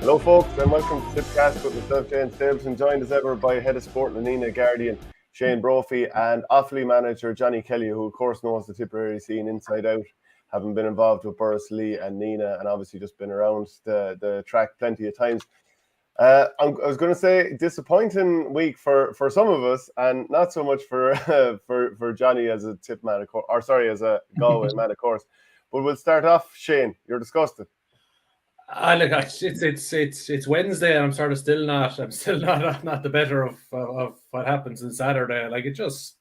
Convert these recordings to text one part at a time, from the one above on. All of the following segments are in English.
Hello folks and welcome to Tippcast with myself, Shane Stapleton, joined as ever by Head of Sport Lenina Guardian, Shane Brophy, and Offaly manager Johnny Kelly, who of course knows the Tipperary scene inside out, having been involved with Burris Lee and Nina, and obviously just been around the track plenty of times. I was going to say disappointing week for some of us, and not so much for for Johnny as a tip man, as a Galway man, of course. But we'll start off, Shane. You're disgusted. Look, it's Wednesday, and I'm still not the better of what happens on Saturday. Like, it just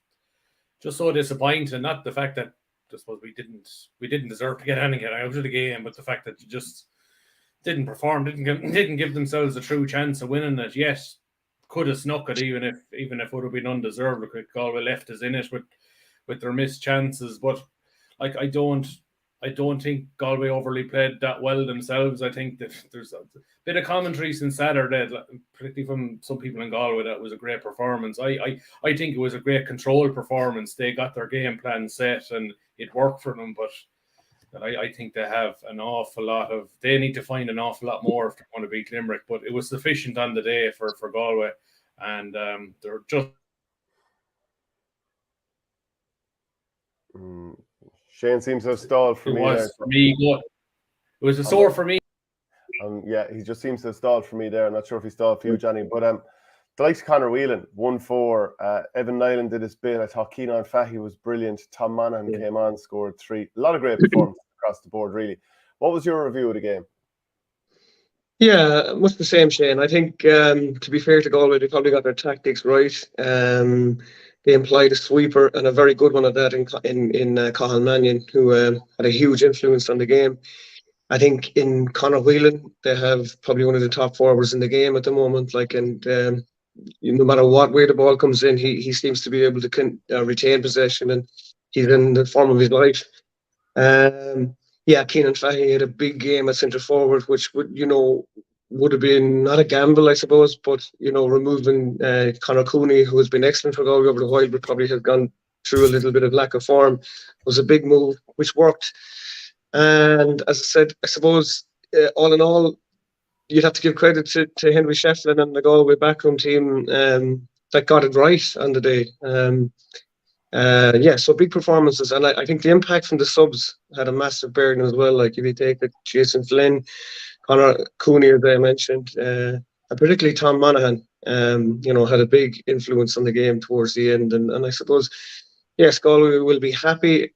so disappointing. Not the fact that just we didn't deserve to get anything out of the game, but the fact that you just didn't perform, didn't give themselves a true chance of winning it. Yes, could have snuck it, even if it would have been undeserved. Look, Galway left us in it with their missed chances, but like I don't think Galway overly played that well themselves. I think that there's a bit of commentary since Saturday, particularly from some people in Galway, that was a great performance. I think it was a great control performance. They got their game plan set and it worked for them, but I think they have they need to find an awful lot more if they want to beat Limerick. But it was sufficient on the day for Galway, and they're just. Shane seems to have stalled for me. It was a sore for me. Yeah, he just seems to have stalled for me there. I'm not sure if he stalled for you, Johnny. But the likes of Conor Whelan, 1-4. Evan Nyland did his bit. I thought Keenan Fahy was brilliant. Tom Monaghan came on, scored 3. A lot of great performances across the board, really. What was your review of the game? Yeah, much the same, Shane. I think, to be fair to Galway, they probably got their tactics right. They employed a sweeper, and a very good one at that, in Cathal Mannion, who had a huge influence on the game. I think in Conor Whelan, they have probably one of the top forwards in the game at the moment. No matter what way the ball comes in, he seems to be able to retain possession, and he's in the form of his life. Keenan Fahy had a big game at centre forward, which would have been not a gamble, I suppose, but removing Conor Cooney, who has been excellent for Galway over the while, but probably has gone through a little bit of lack of form, was a big move, which worked. And as I said, I suppose all in all, you'd have to give credit to Henry Shefflin and the Galway backroom team that got it right on the day. So big performances, and I think the impact from the subs had a massive bearing as well. Like, if you take Jason Flynn, Conor Cooney, as I mentioned, and particularly Tom Monaghan, had a big influence on the game towards the end. And I suppose, yes, Galway will be happy.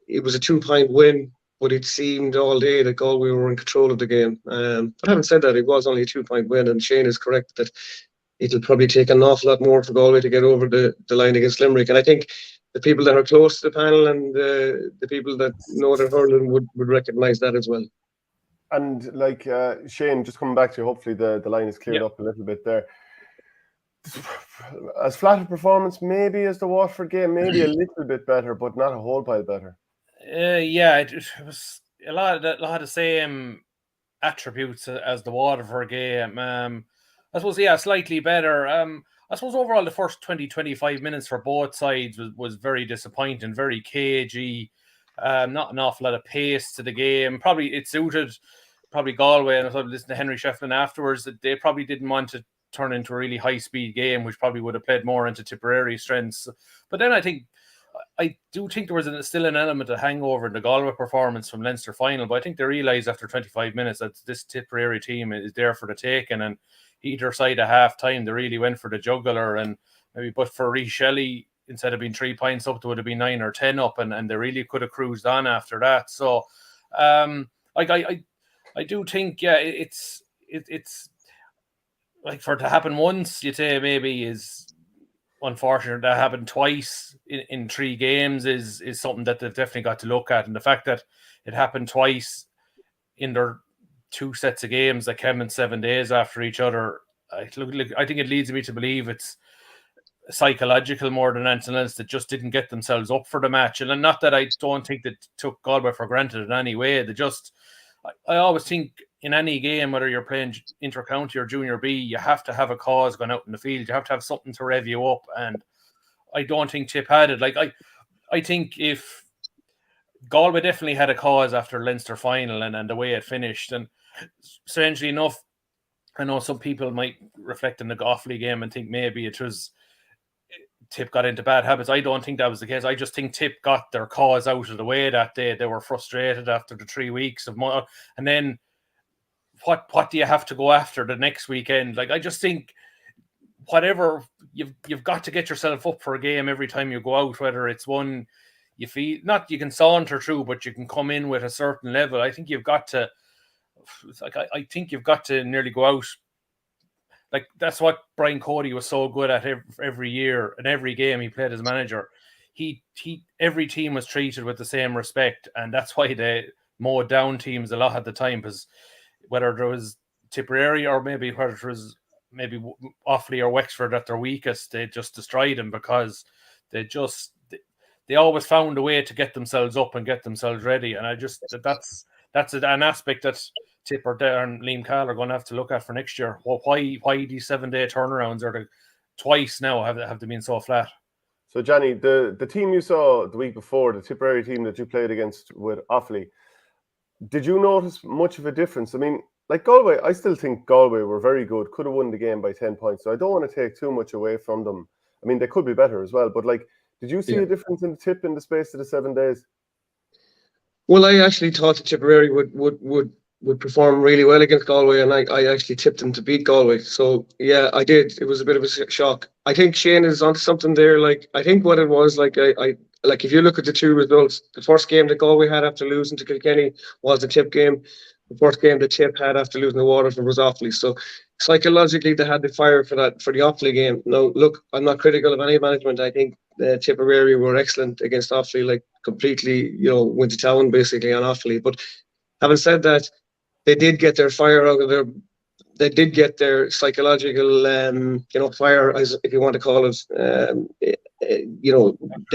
It was a 2-point win, but it seemed all day that Galway were in control of the game. But having said that, it was only a 2-point win, and Shane is correct that it'll probably take an awful lot more for Galway to get over the line against Limerick. And I think the people that are close to the panel and the people that know their hurling would recognise that as well. And Shane, just coming back to you, hopefully the line is cleared up a little bit there. As flat a performance maybe as the Waterford game, maybe a little bit better, but not a whole pile better. It was a lot of the same attributes as the Waterford game. I suppose, slightly better. I suppose overall the first 20-25 minutes for both sides was very disappointing, very cagey. Not an awful lot of pace to the game. Probably it suited Galway, and I was listening to Henry Shefflin afterwards, that they probably didn't want to turn into a really high-speed game, which probably would have played more into Tipperary strengths. But then I do think there was still an element of hangover in the Galway performance from Leinster final, but I think they realised after 25 minutes that this Tipperary team is there for the taking, and either side at half-time, they really went for the jugular, and maybe but for Rhys Shelley, instead of being 3 points up, it would have been 9 or 10 up, and they really could have cruised on after that. So, I do think, it's like, for it to happen once, you'd say maybe is unfortunate. That happened twice in 3 games is something that they've definitely got to look at, and the fact that it happened twice in their 2 sets of games that came in 7 days after each other, I think it leads me to believe it's psychological more than anything else, that just didn't get themselves up for the match. And not that I don't think that took Galway for granted in any way. I always think in any game, whether you're playing inter-county or junior B, you have to have a cause going out in the field. You have to have something to rev you up. And I don't think Tip had it. Like I think if Galway definitely had a cause after Leinster final and the way it finished. And strangely enough, I know some people might reflect on the Offaly game and think maybe it was Tip got into bad habits. I don't think that was the case. I just think Tip got their cause out of the way that day. They were frustrated after the 3 weeks of and then what do you have to go after the next weekend? Like, I just think whatever you've got to get yourself up for a game every time you go out, whether it's one you feel not you can saunter through, but you can come in with a certain level. I think you've got to I think you've got to nearly go out. Like, that's what Brian Cody was so good at every year and every game he played as manager. He every team was treated with the same respect, and that's why they mowed down teams a lot at the time, because whether there was Tipperary or maybe whether it was maybe Offaly or Wexford at their weakest, they just destroyed them because they always found a way to get themselves up and get themselves ready. And I just that's an aspect that Tip or Liam Cahill are going to have to look at for next year. Why these 7-day turnarounds are twice now have they been so flat? So Johnny, the team you saw the week before, the Tipperary team that you played against with Offaly, did you notice much of a difference? I mean, like Galway, I still think Galway were very good, could have won the game by 10 points. So I don't want to take too much away from them. I mean, they could be better as well. But like, did you see a difference in the Tip in the space of the 7 days? Well, I actually thought that Tipperary would perform really well against Galway, and I actually tipped them to beat Galway. So yeah, I did. It was a bit of a shock. I think Shane is onto something there. Like, I think what it was, like, I like, if you look at the two results, the first game that Galway had after losing to Kilkenny was the Tip game. The first game the Tip had after losing to Waterford was Offaly. So psychologically, they had the fire for the Offaly game. Now, look, I'm not critical of any management. I think Tipperary were excellent against Offaly, like, completely, went to town basically on Offaly. But having said that, they did get their fire out of their. They did get their psychological, fire, as if you want to call it. They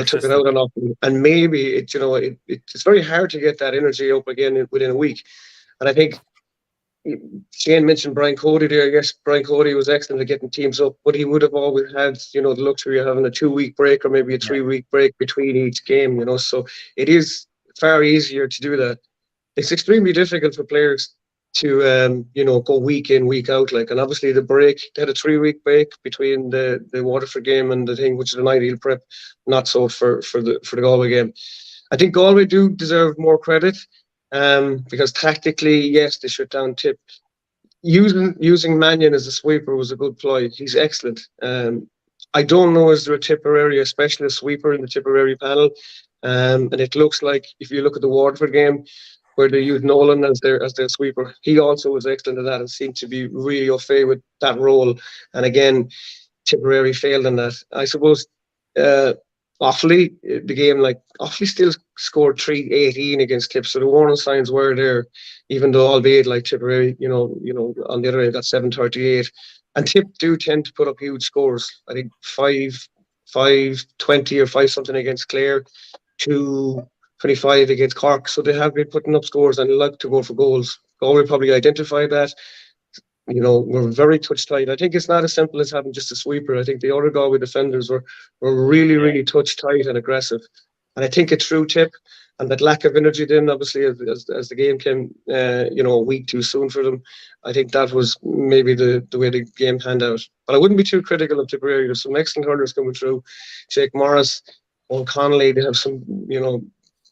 took it out on Offaly, and maybe it's very hard to get that energy up again within a week. And I think Shane mentioned Brian Cody there. Yes, Brian Cody was excellent at getting teams up, but he would have always had, the luxury of having a 2-week break or maybe a 3-week break between each game, so it is far easier to do that. It's extremely difficult for players to, go week in, week out, like, and obviously the break, they had a 3-week break between the Waterford game and the thing, which is an ideal prep, not so for the Galway game. I think Galway do deserve more credit. Because tactically, yes, they shut down Tip. Using Mannion as a sweeper was a good ploy. He's excellent. I don't know, is there a Tipperary, a specialist sweeper in the Tipperary panel? And it looks like, if you look at the Waterford game, where they used Nolan as their sweeper, he also was excellent at that and seemed to be really au fait with that role. And again, Tipperary failed in that. I suppose Offaly, the game, like, Offaly still scored 3-18 against Tip, so the warning signs were there, even though, albeit, like, Tipperary, on the other end got 7-38. And Tip do tend to put up huge scores. I think 5-20 or 5-something against Clare, 2-25 against Cork. So they have been putting up scores and like to go for goals. Galway probably identified that. We're very touch tight. I think it's not as simple as having just a sweeper. I think the other Galway defenders were really, really touch tight and aggressive. And I think it threw Tip, and that lack of energy then, obviously, as the game came, a week too soon for them. I think that was maybe the way the game panned out. But I wouldn't be too critical of Tipperary. There's some excellent hurlers coming through. Jake Morris, O'Connelly, they have some,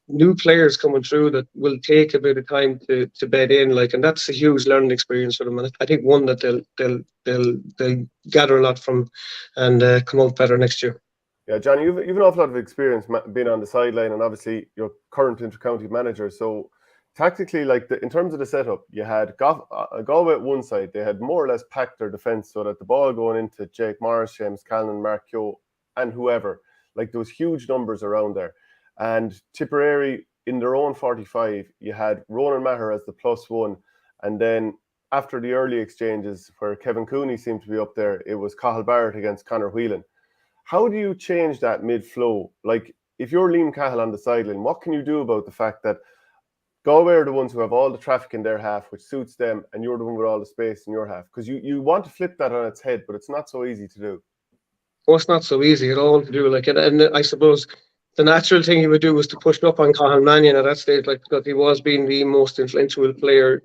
new players coming through that will take a bit of time to bed in, like, and that's a huge learning experience for them. And I think one that they'll gather a lot from and come out better next year. Yeah, Johnny, you've an awful lot of experience being on the sideline, and obviously you're current inter-county manager. So tactically, like, in terms of the setup, you had Galway at one side. They had more or less packed their defence so that the ball going into Jake Morris, James Callan, Mark Keogh, and whoever, like, there was huge numbers around there. And Tipperary, in their own 45, you had Ronan Maher as the +1. And then after the early exchanges, where Kevin Cooney seemed to be up there, it was Cahill Barrett against Conor Whelan. How do you change that mid-flow? Like, if you're Liam Cahill on the sideline, what can you do about the fact that Galway are the ones who have all the traffic in their half, which suits them, and you're the one with all the space in your half? Because you want to flip that on its head, but it's not so easy to do. Well, it's not so easy at all to do. Like, and I suppose the natural thing he would do was to push up on Cathal Mannion at that stage, like, because he was being the most influential player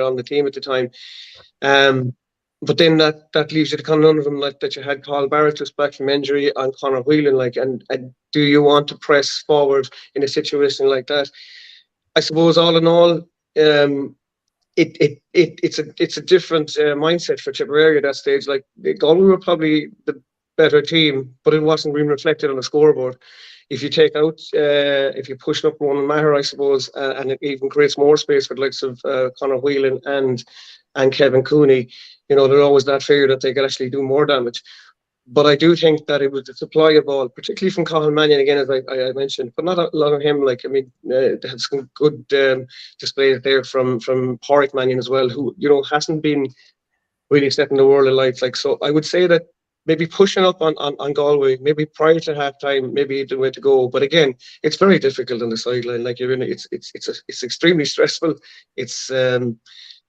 on the team at the time. But then that leaves you the conundrum like that you had Paul Barrett just back from injury and Conor Whelan, like, and do you want to press forward in a situation like that? I suppose all in all, it's a different mindset for Tipperary at that stage. Like, Galway were probably the better team, but it wasn't being reflected on the scoreboard. If you take out, if you push up Ronan Maher, I suppose, and it even creates more space for the likes of Conor Whelan and Kevin Cooney, there's always that fear that they could actually do more damage. But I do think that it was the supply of ball, particularly from Cathal Mannion, again, as I mentioned, but not a lot of him. Like, I mean, they had some good displays there from Pádraig Mannion as well, who, hasn't been really setting the world alight. Like, so I would say that maybe pushing up on Galway, maybe prior to half time, maybe the way to go. But again, it's very difficult on the sideline. Like, it's extremely stressful. It's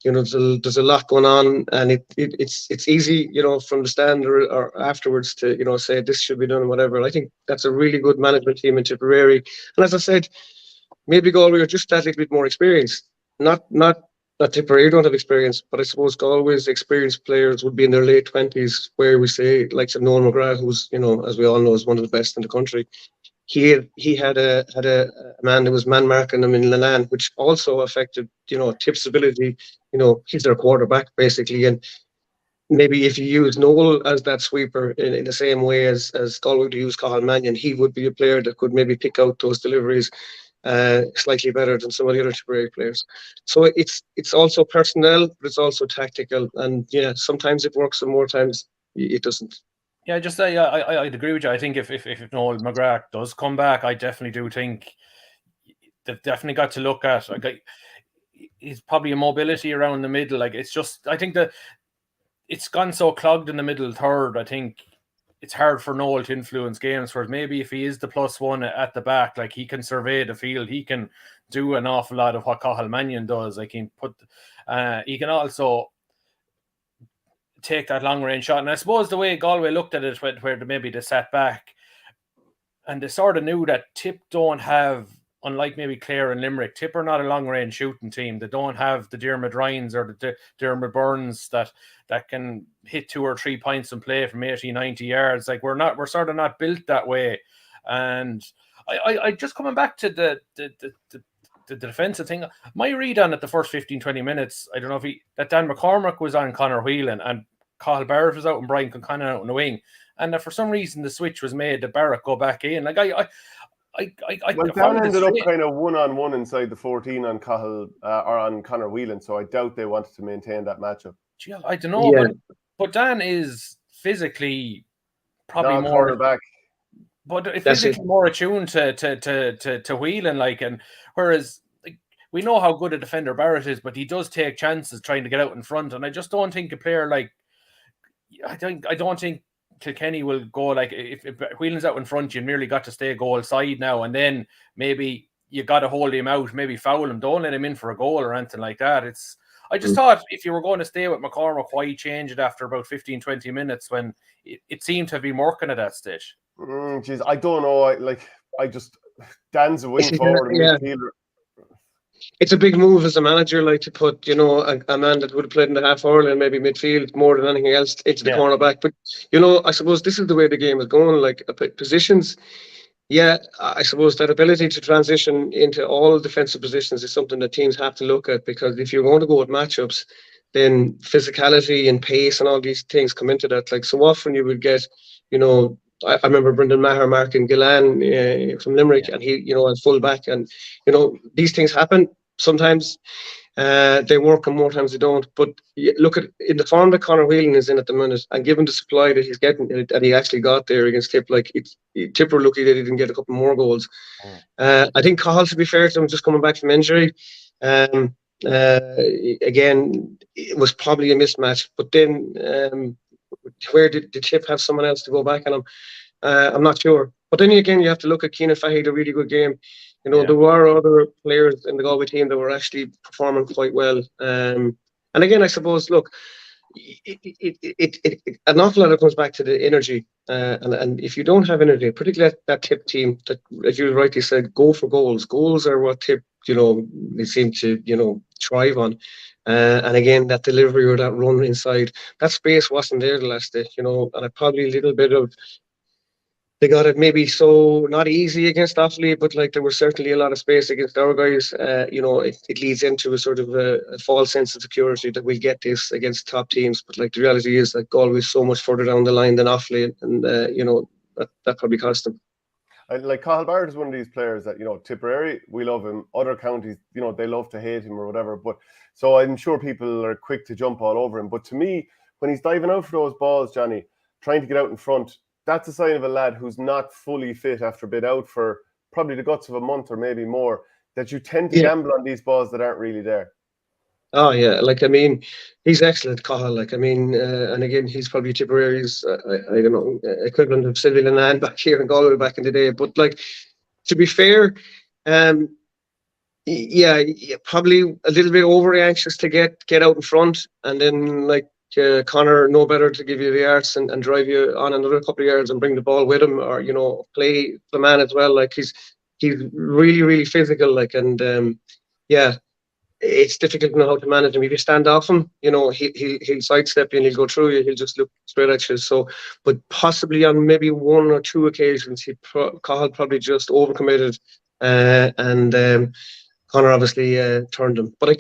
there's a lot going on, and it's easy, from the stand or afterwards to, say this should be done and whatever. And I think that's a really good management team in Tipperary. And as I said, maybe Galway are just that little bit more experienced. Not that Tipperary don't have experience, but I suppose Galway's experienced players would be in their late 20s, where we say, like Noel McGrath, who's, as we all know, is one of the best in the country. He had a man who was man marking him in Lenan, which also affected, Tip's ability. He's their quarterback basically, and maybe if you use Noel as that sweeper in the same way as Galway would use Cathal Mannion, he would be a player that could maybe pick out those deliveries slightly better than some of the other Tipperary players. So it's also personnel, but it's also tactical, and sometimes it works and more times it doesn't. Yeah, I'd agree with you. I think if Noel McGrath does come back, I definitely do think they've definitely got to look at. Like, he's probably a mobility around the middle. Like, it's just, I think that it's gone so clogged in the middle third. I think it's hard for Noel to influence games. Whereas maybe if he is the +1 at the back, like, he can survey the field, he can do an awful lot of what Cathal Mannion does. Like, he can also take that long range shot. And I suppose the way Galway looked at it, where maybe they sat back and they sort of knew that Tip don't have, unlike maybe Clare and Limerick, Tip are not a long range shooting team. They don't have the Diarmuid Ryans or the Diarmuid Burns that can hit 2 or 3 points and play from 80, 90 yards. Like, we're sort of not built that way. And I just coming back to the defensive thing, my read on it the first 15-20 minutes, I don't know if that Dan McCormack was on Conor Whelan and Cathal Barrett was out and Brian Concannon out in the wing, and that for some reason the switch was made that Barrett go back in. Like, Dan ended up kind of 1-on-1 inside the 14 on Cahill or on Conor Whelan, so I doubt they wanted to maintain that matchup. Yeah, I don't know, but Dan is physically probably more back, but physically more attuned to Whelan, like, and whereas, like, we know how good a defender Barrett is, but he does take chances trying to get out in front, and I just don't think a player like, I don't think Kilkenny will go, like, if Whelan's out in front, you merely got to stay goal side now, and then maybe you got to hold him out, maybe foul him, don't let him in for a goal or anything like that. I just thought if you were going to stay with McCormack, why change it after about 15-20 minutes when it seemed to have been working at that stage? Geez, I don't know. Dan's a wing forward and midfielder. It's a big move as a manager, like, to put, a man that would have played in the half hurling and maybe midfield more than anything else into the cornerback. But, I suppose this is the way the game is going. Like, positions, I suppose that ability to transition into all defensive positions is something that teams have to look at, because if you're going to go with matchups, then physicality and pace and all these things come into that. Like, so often you would get, I remember Brendan Maher marking Gillan from Limerick, and he, at full back, and these things happen sometimes. They work and more times they don't. But look at in the form that Conor Whelan is in at the minute, and given the supply that he's getting, that he actually got there against Tip, like, Tip were lucky that he didn't get a couple more goals. I think Cahill, to be fair to him, just coming back from injury, again, it was probably a mismatch. But then where did Tip have someone else to go back on him? I'm not sure. But then again, you have to look at Keenan Fahey, a really good game. There were other players in the Galway team that were actually performing quite well. And again, I suppose, look, an awful lot of it comes back to the energy. And if you don't have energy, particularly that Tip team, that, as you rightly said, go for goals. Goals are what Tip, they seem to, thrive on. And again, that delivery or that run inside, that space wasn't there the last day, and probably a little bit of, they got it maybe so not easy against Offaly, but like there was certainly a lot of space against our guys. It leads into a sort of a false sense of security that we'll get this against top teams. But like the reality is that Galway is so much further down the line than Offaly, and that probably cost them. Like Cathal Barrett is one of these players that, Tipperary, we love him. Other counties, they love to hate him or whatever. But so I'm sure people are quick to jump all over him. But to me, when he's diving out for those balls, Johnny, trying to get out in front, that's a sign of a lad who's not fully fit after being out for probably the guts of a month or maybe more, that you tend to gamble on these balls that aren't really there. Oh, yeah. He's excellent, Cathal. And again, he's probably Tipperary's, I don't know, equivalent of Sylvie Linan back here in Galway back in the day. But, to be fair, probably a little bit overly anxious to get out in front. And then, Connor, no better to give you the arts and drive you on another couple of yards and bring the ball with him, or play the man as well. He's really, really physical. It's difficult to know how to manage him. If you stand off him, he'll sidestep you and he'll go through you. He'll just look straight at you. So, but possibly on maybe one or two occasions, Cathal probably just overcommitted, and Connor obviously turned him. But I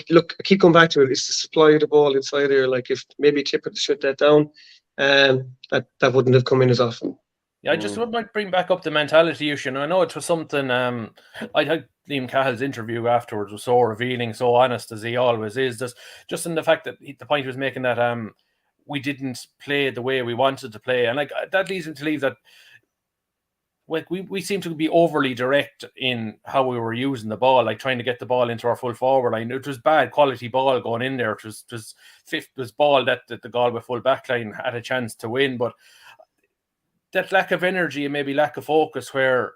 keep coming back to it. It's the supply of the ball inside there. If maybe Tip had to shut that down, that wouldn't have come in as often. Yeah, I just would like bring back up the mentality issue. And I know it was something, I think Liam Cahill's interview afterwards was so revealing, so honest as he always is. Just in the fact that the point he was making that we didn't play the way we wanted to play. And that leads him to believe that we seem to be overly direct in how we were using the ball, trying to get the ball into our full forward line. It was bad quality ball going in there. It was ball that the Galway full back line had a chance to win, but that lack of energy and maybe lack of focus, where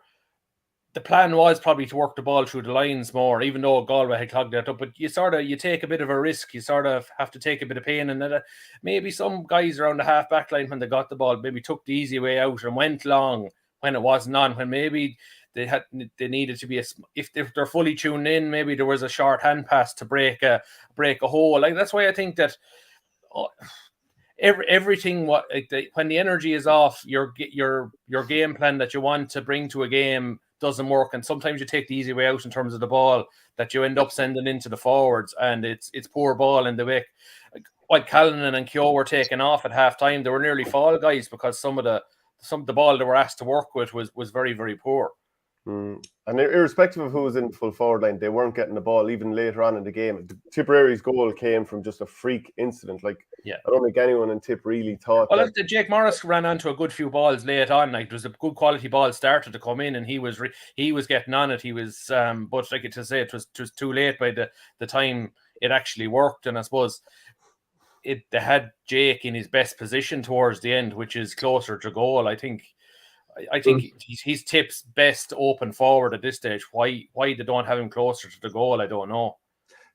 the plan was probably to work the ball through the lines more, even though Galway had clogged that up. But you take a bit of a risk. You sort of have to take a bit of pain, and that maybe some guys around the half back line, when they got the ball, maybe took the easy way out and went long when it wasn't on, when maybe they needed to be if they're fully tuned in, maybe there was a short hand pass to break a hole. That's why I think that everything when the energy is off, your game plan that you want to bring to a game doesn't work, and sometimes you take the easy way out in terms of the ball that you end up sending into the forwards, and it's poor ball in the wick. Like Callanan and Keogh were taken off at half time, they were nearly fall guys because some of the ball they were asked to work with was very, very poor. And irrespective of who was in the full forward line, they weren't getting the ball even later on in the game. Tipperary's goal came from just a freak incident. I don't think anyone in Tip really thought. Well, Jake Morris ran onto a good few balls late on. It was a good quality ball started to come in, and he was getting on it. He was, but to say it was too late by the time it actually worked. And I suppose they had Jake in his best position towards the end, which is closer to goal. I think he's Tip's best open forward at this stage. Why they don't have him closer to the goal, I don't know.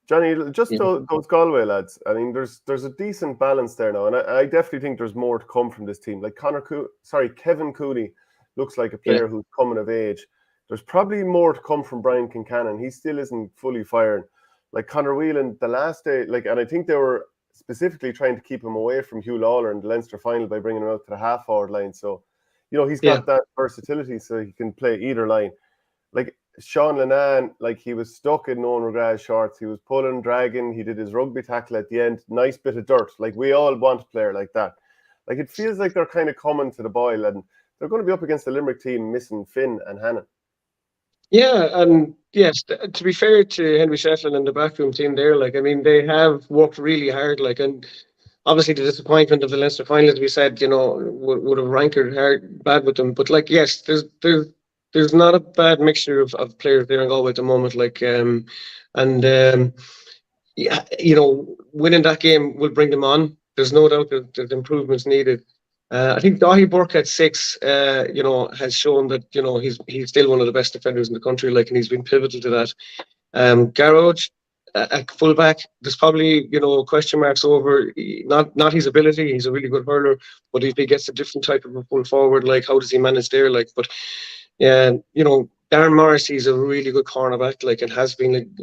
Johnny, those Galway lads, I mean, there's a decent balance there now, and I definitely think there's more to come from this team. Kevin Cooney looks like a player who's coming of age. There's probably more to come from Brian Kincannon. He still isn't fully firing. Conor Whelan, the last day, and I think they were specifically trying to keep him away from Hugh Lawler in the Leinster final by bringing him out to the half-forward line. So, he's got that versatility, so he can play either line. Sean Linan, he was stuck in Nolan McGrath's shorts. He was pulling, dragging. He did his rugby tackle at the end. Nice bit of dirt. We all want a player like that. It feels like they're kind of coming to the boil, and they're going to be up against the Limerick team missing Finn and Hannon. Yeah, and yes, to be fair to Henry Shefflin and the backroom team there, they have worked really hard, and obviously the disappointment of the Leinster final, as we said, would have rankered bad with them. But yes, there's not a bad mixture of players there in Galway at the moment. Winning that game will bring them on. There's no doubt that there's improvements needed. I think Dahi Burke at 6, has shown that he's still one of the best defenders in the country, like, and he's been pivotal to that. Garage at fullback, there's probably question marks over not his ability. He's a really good hurler, but if he gets a different type of a full forward, like, how does he manage there? Like, but Darren Morrissey is a really good cornerback, like, and has been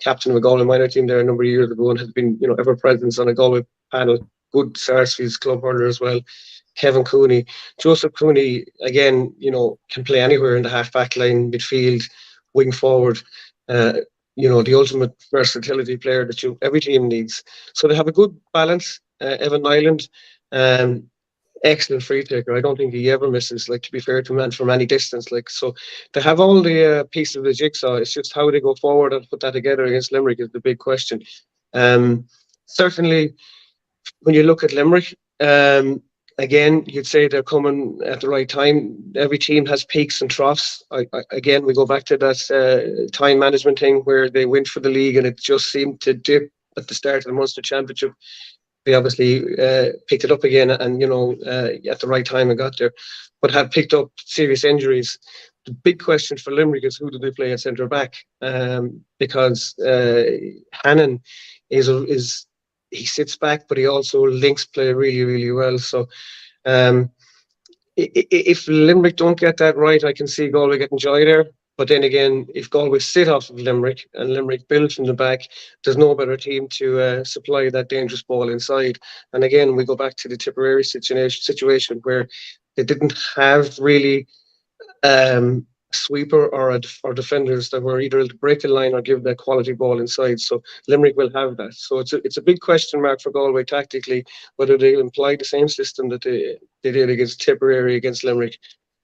captain of a Galway minor team there a number of years ago, and has been ever present on a Galway panel. Good Sarsfield's club hurler as well. Kevin Cooney, Joseph Cooney, again, can play anywhere in the half-back line, midfield, wing forward. The ultimate versatility player that every team needs. So they have a good balance. Evan Nyland, excellent free taker. I don't think he ever misses, like, to be fair to him, and from any distance. Like, so they have all the pieces of the jigsaw. It's just how they go forward and put that together against Limerick is the big question. Certainly, when you look at Limerick, again, you'd say they're coming at the right time. Every team has peaks and troughs. Again, we go back to that time management thing where they went for the league and it just seemed to dip at the start of the Munster Championship. They obviously picked it up again and, at the right time and got there, but have picked up serious injuries. The big question for Limerick is who do they play at centre-back? Because Hannon he sits back, but he also links play really, really well. So if Limerick don't get that right, I can see Galway getting joy there. But then again, if Galway sit off of Limerick and Limerick build from the back, there's no better team to supply that dangerous ball inside. And again, we go back to the Tipperary situation where they didn't have really sweeper or defenders that were either to break the line or give that quality ball inside. So Limerick will have that. So it's a big question mark for Galway tactically, whether they apply the same system that they did against Tipperary against Limerick.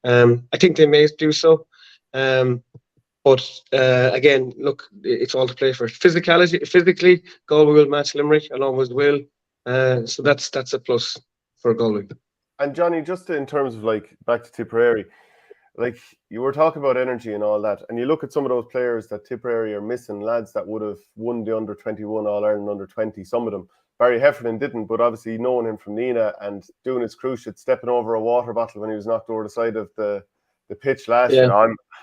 I think they may do so. But again, look, it's all to play for. Physically, Galway will match Limerick and always will. So that's a plus for Galway. And Johnny, just in terms of, like, back to Tipperary, like, you were talking about energy and all that, and you look at some of those players that Tipperary are missing, lads that would have won the under-21 All-Ireland under-20, some of them. Barry Heffernan didn't, but obviously knowing him from Nina and doing his cruciate, stepping over a water bottle when he was knocked over the side of the pitch last year.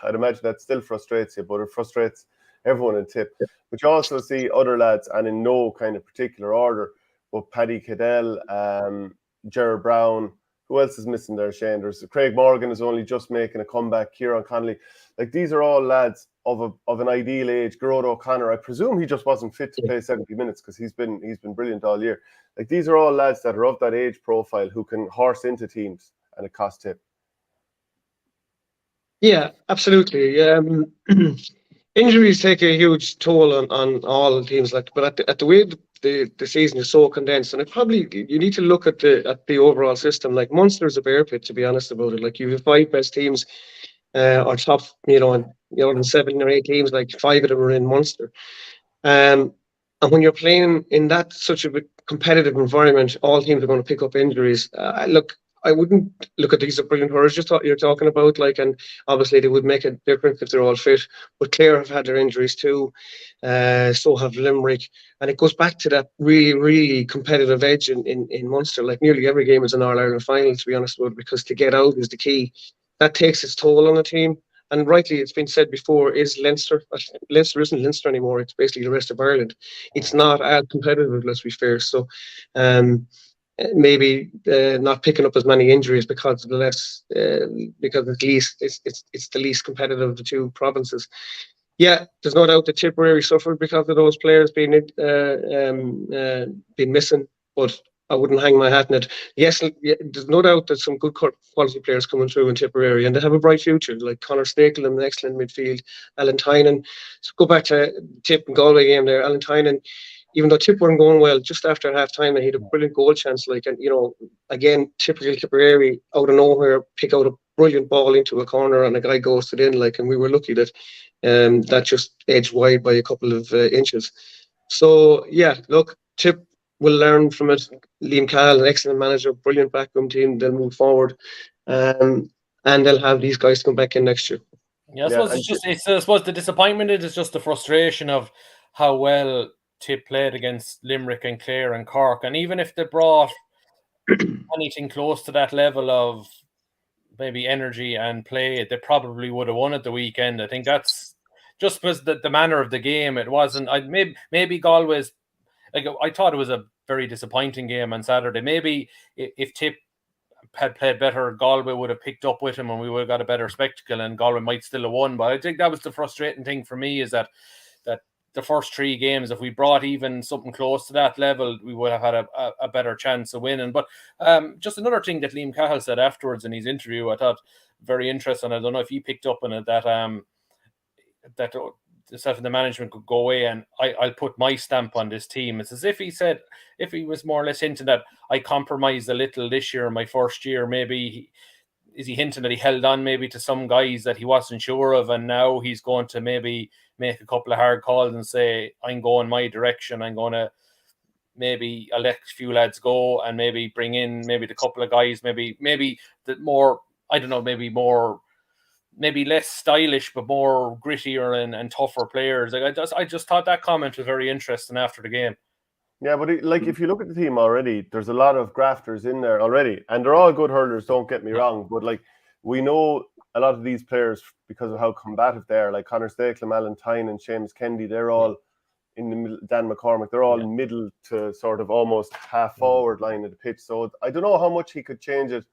I'd imagine that still frustrates you, but it frustrates everyone in Tip. Yeah. But you also see other lads, and in no kind of particular order, but Paddy Cadell, Gerard Brown, who else is missing there, Shane? There's Craig Morgan is only just making a comeback. Kieran Connolly, like, these are all lads of an ideal age. Gerard O'Connor, I presume he just wasn't fit to play 70 minutes because he's been brilliant all year. Like, these are all lads that are of that age profile who can horse into teams and it costs Tip. Yeah, absolutely. Injuries take a huge toll on all teams. Like, but at the way the season is so condensed, and you need to look at the overall system. Like, Munster's a bear pit, to be honest about it. Like, you have 5 best teams, or top, in 7 or 8 teams. Like, 5 of them are in Munster. And when you're playing in that such a competitive environment, all teams are going to pick up injuries. I wouldn't look at these as brilliant hurlers you're talking about, like, and obviously they would make a difference if they're all fit. But Clare have had their injuries too, so have Limerick, and it goes back to that really, really competitive edge in Munster. Like, nearly every game is an All-Ireland final, to be honest with you, because to get out is the key. That takes its toll on the team. And rightly, it's been said before, is Leinster. Leinster isn't Leinster anymore. It's basically the rest of Ireland. It's not as competitive, let's be fair. So, maybe not picking up as many injuries because of because at least it's the least competitive of the 2 provinces. Yeah, there's no doubt that Tipperary suffered because of those players being missing, but I wouldn't hang my hat on it. Yes, there's no doubt that some good quality players coming through in Tipperary, and they have a bright future. Like Conor Stapleton, an excellent midfield. Alan Tynan. So go back to Tip and Galway game there. Alan Tynan, even though Tip weren't going well, just after half time, he had a brilliant goal chance. Like, and again, typical Tipperary, out of nowhere, pick out a brilliant ball into a corner, and a guy goes it in. Like, and we were lucky that that just edged wide by a couple of inches. So yeah, look, Tip will learn from it. Liam Cahill, an excellent manager, brilliant backroom team. They'll move forward, and they'll have these guys come back in next year. Yeah, I suppose the disappointment is just the frustration of how well Tip played against Limerick and Clare and Cork, and even if they brought anything close to that level of maybe energy and play, they probably would have won at the weekend. I think that's just because the manner of the game. It wasn't. Maybe Galway's. Like, I thought it was a very disappointing game on Saturday. Maybe if Tip had played better, Galway would have picked up with him and we would have got a better spectacle and Galway might still have won. But I think that was the frustrating thing for me, is that the first 3 games, if we brought even something close to that level, we would have had a better chance of winning. But just another thing that Liam Cahill said afterwards in his interview, I thought very interesting. I don't know if you picked up on it, that yourself and the management could go away and I'll put my stamp on this team. It's as if he said, if he was more or less hinting that I compromised a little this year, my first year, maybe is he hinting that he held on maybe to some guys that he wasn't sure of, and now he's going to maybe make a couple of hard calls and say, I'm going my direction, I'm going to maybe I'll let a few lads go and maybe bring in maybe the couple of guys, maybe the more, I don't know, maybe less stylish but more grittier and tougher players. Like I just thought that comment was very interesting after the game. Yeah, but if you look at the team already, there's a lot of grafters in there already, and they're all good hurlers, don't get me wrong, but we know a lot of these players because of how combative they are, like Conor Stapleton, Alan Tyne and Seamus Kennedy, they're all in the middle. Dan McCormick, they're all middle to sort of almost half forward line of the pitch. So I don't know how much he could change it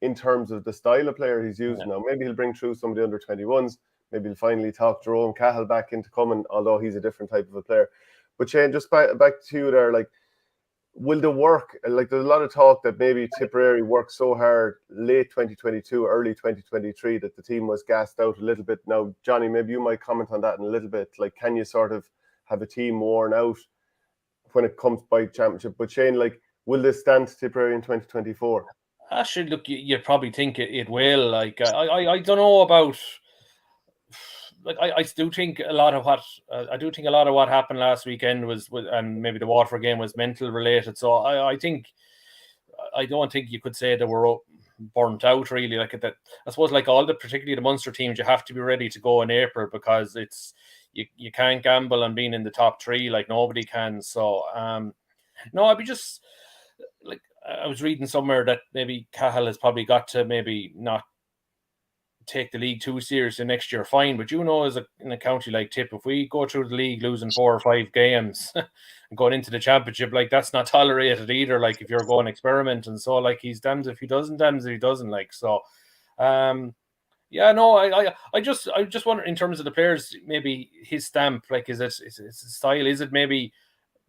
in terms of the style of player he's using now. Maybe he'll bring through some of the under-21s. Maybe he'll finally talk Jerome Cahill back into coming, although he's a different type of a player. But Shane, just back to you there, will the work, there's a lot of talk that maybe Tipperary worked so hard late 2022, early 2023 that the team was gassed out a little bit. Now, Johnny, maybe you might comment on that in a little bit. Can you sort of have a team worn out when it comes by championship? But Shane, will this stand to Tipperary in 2024? Actually, look, you probably think it will. I don't know about. I do think a lot of what happened last weekend was, and maybe the Waterford game was mental related. So I don't think you could say that we're burnt out really. That, I suppose, particularly the Munster teams, you have to be ready to go in April because it's you can't gamble on being in the top 3 like nobody can. So no, I'd be just I was reading somewhere that maybe Cahill has probably got to maybe not take the league too seriously next year, fine. But in a county like Tip, if we go through the league losing 4 or 5 games and going into the championship, that's not tolerated either. If you're going experimenting, so he's damned if he doesn't, damned if he doesn't. So, yeah, no, I just wonder in terms of the players, maybe his stamp, is it his style? Is it maybe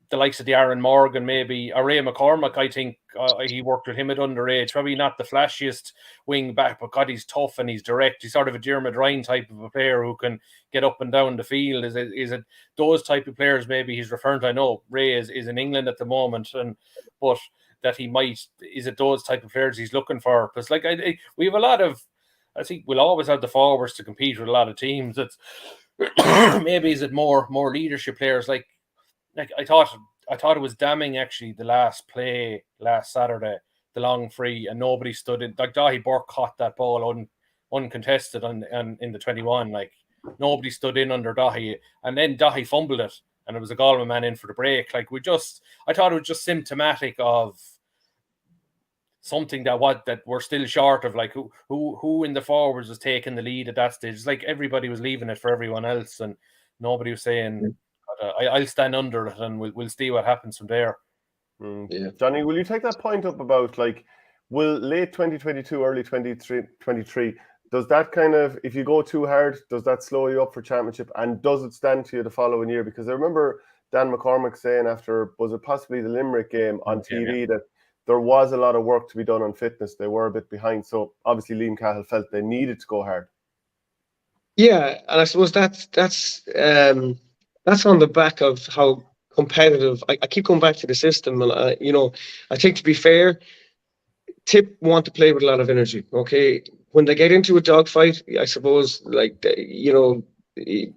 the likes of the Aaron Morgan, maybe Ray McCormick? I think he worked with him at underage. Probably not the flashiest wing back, but God, he's tough and he's direct. He's sort of a Diarmuid Ryan type of a player who can get up and down the field. Is it those type of players maybe he's referring to? I know Ray is in England at the moment, but that he might, is it those type of players he's looking for? Because we have a lot of, I think we'll always have the forwards to compete with a lot of teams. It's maybe is it more leadership players I thought it was damning actually the last play last Saturday, the long free, and nobody stood in. Dahi Burke caught that ball uncontested in the 21. Nobody stood in under Dahi, and then Dahi fumbled it, and it was a Galway man in for the break. I thought it was just symptomatic of something that we're still short of. Who in the forwards was taking the lead at that stage? It's everybody was leaving it for everyone else, and nobody was saying, I'll stand under it and we'll see what happens from there. Yeah. Johnny, will you take that point up about will late 2022, early 2023, does that kind of, if you go too hard, does that slow you up for championship, and does it stand to you the following year? Because I remember Dan McCormick saying after, was it possibly the Limerick game on TV, that there was a lot of work to be done on fitness. They were a bit behind. So obviously Liam Cahill felt they needed to go hard. Yeah, and I suppose that's on the back of how competitive. I keep going back to the system, and I think, to be fair, Tip want to play with a lot of energy. Okay, when they get into a dogfight, I suppose,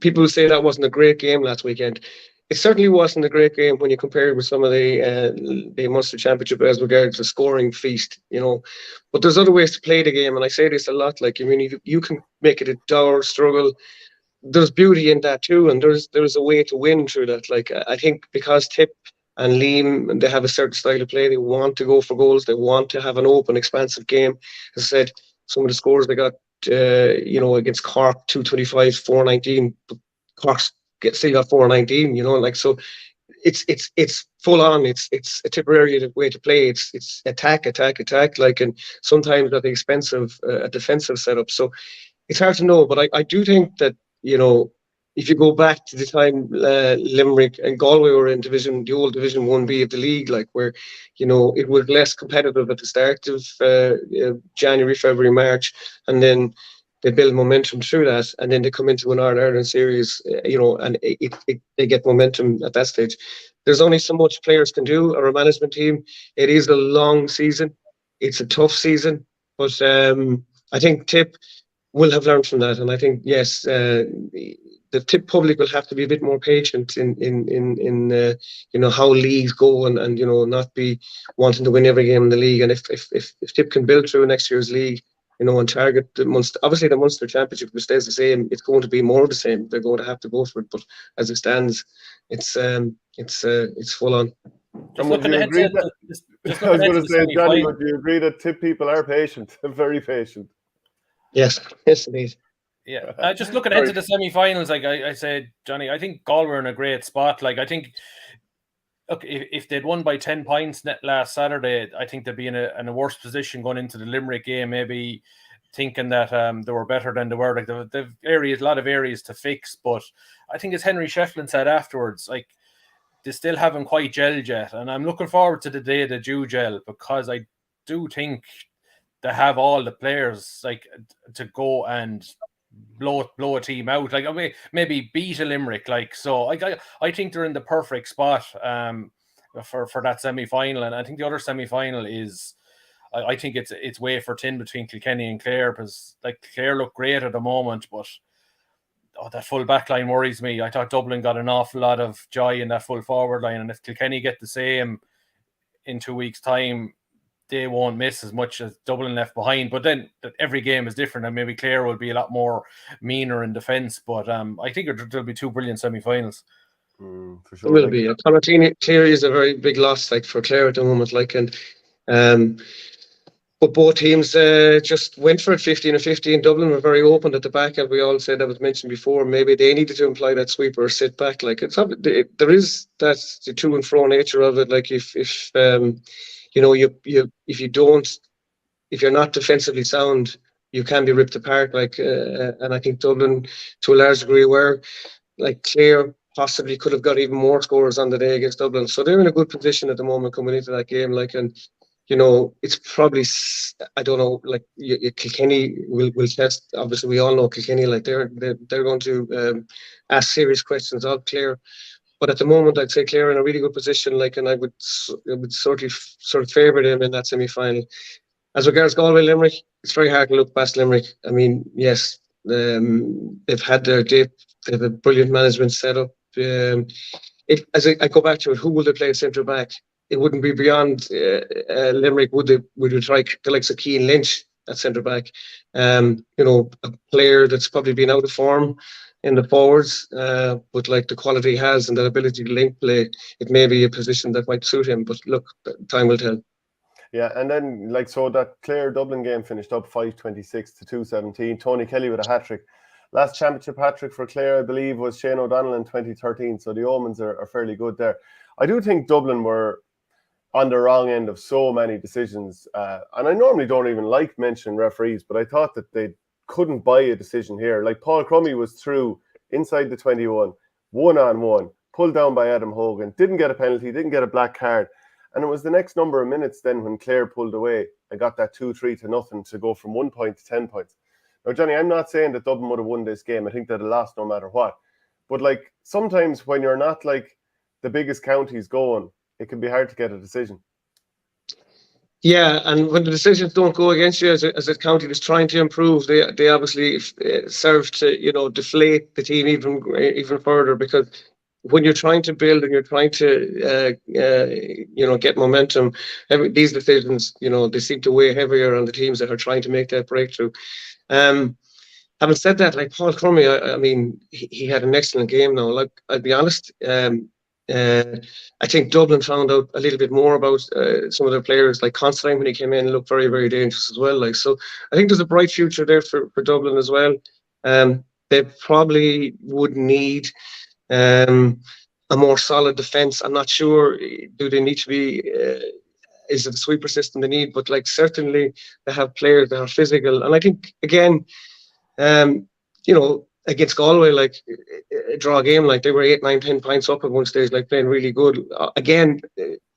people say that wasn't a great game last weekend. It certainly wasn't a great game when you compare it with some of the Munster Championship as regards to scoring feast, But there's other ways to play the game, and I say this a lot. You can make it a dour struggle. There's beauty in that too, and there's a way to win through that. I think because Tip and Liam, they have a certain style of play. They want to go for goals. They want to have an open, expansive game. As I said, some of the scores they got, against Cork, 225, 419. Cork still got 419. So it's full on. It's a Tipperary way to play. It's attack, and sometimes at the expense of a defensive setup. So it's hard to know, but I do think that, if you go back to the time Limerick and Galway were in the old Division 1B of the league, where, it was less competitive at the start of January, February, March, and then they build momentum through that, and then they come into an Ireland series, and they get momentum at that stage. There's only so much players can do, or a management team. It is a long season. It's a tough season, but I think Tip will have learned from that, and I think, yes, the Tip public will have to be a bit more patient in how leagues go, and not be wanting to win every game in the league. And if Tip can build through next year's league, and target the Munster, obviously the Munster Championship, if it stays the same, it's going to be more of the same. They're going to have to go for it, but as it stands, it's full on. And would you agree that? I was going to say, Johnny, would you agree that Tip people are patient, very patient? Yes, indeed. Yeah, just looking ahead to the semi-finals, like I said, Johnny, I think Galway are in a great spot. I think, look, if they'd won by 10 points last Saturday, I think they'd be in a worse position going into the Limerick game, maybe thinking that they were better than they were. They've a lot of areas to fix, but I think, as Henry Shefflin said afterwards, they still haven't quite gelled yet, and I'm looking forward to the day they do gel, because I do think they have all the players to go and blow a team out, maybe beat a Limerick, so I think they're in the perfect spot for that semi-final. And I think the other semi-final is, I think it's wafer thin between Kilkenny and Clare, because Clare look great at the moment, but that full back line worries me. I thought Dublin got an awful lot of joy in that full forward line, and if Kilkenny get the same in 2 weeks' time, they won't miss as much as Dublin left behind. But then every game is different, and maybe Clare will be a lot more meaner in defence. But I think there'll be two brilliant semi-finals. For sure. It will be. Clare is a very big loss for Clare at the moment. But both teams just went for it 15-50. Dublin were very open at the back, and we all said, that was mentioned before, maybe they needed to imply that sweeper or sit back. There is that the to and fro nature of it. If you're not defensively sound, you can be ripped apart. And I think Dublin, to a large degree, were Clare possibly could have got even more scores on the day against Dublin. So they're in a good position at the moment coming into that game. It's probably, I don't know, Kilkenny will test. Obviously, we all know Kilkenny, they're going to ask serious questions of Clare. But at the moment, I'd say Clare in a really good position, and I would sort of favour them in that semi-final. As regards Galway Limerick, it's very hard to look past Limerick. I mean, yes, they've had their dip. They have a brilliant management setup. As I go back to it, who will they play at centre back? It wouldn't be beyond Limerick. Would they try the likes of Cian Lynch at centre back? A player that's probably been out of form in the forwards, but the quality he has and that ability to link play, it may be a position that might suit him. But look, time will tell. Yeah, and then so that Clare Dublin game finished up 5-26 to 2-17. Tony Kelly with a hat-trick. Last championship hat-trick for Clare, I believe, was Shane O'Donnell in 2013. So the omens are fairly good there. I do think Dublin were on the wrong end of so many decisions. And I normally don't even like mentioning referees, but I thought that they couldn't buy a decision here. Paul Crummy was through inside the 21, 1-on-1, pulled down by Adam Hogan, didn't get a penalty, didn't get a black card. And it was the next number of minutes then when Clare pulled away and got that 2-3 to go from 1 point to 10 points. Now, Johnny, I'm not saying that Dublin would have won this game. I think they'd have lost no matter what. But sometimes when you're not the biggest counties going, it can be hard to get a decision. Yeah, and when the decisions don't go against you as a county that's trying to improve, they obviously serve to deflate the team even further, because when you're trying to build and you're trying to get momentum, these decisions they seem to weigh heavier on the teams that are trying to make that breakthrough. Having said that, Paul Crummy, I mean, he had an excellent game now. I'll be honest, I think Dublin found out a little bit more about some of their players, like Constantine when he came in looked very, very dangerous as well. Like, so I think there's a bright future there for Dublin as well. They probably would need a more solid defence. I'm not sure, do they need to be, is it a sweeper system they need? But like certainly they have players that are physical. And I think, again, you know, against Galway, like a draw game, like they were 8, 9, 10 points up at one stage, like playing really good. Again,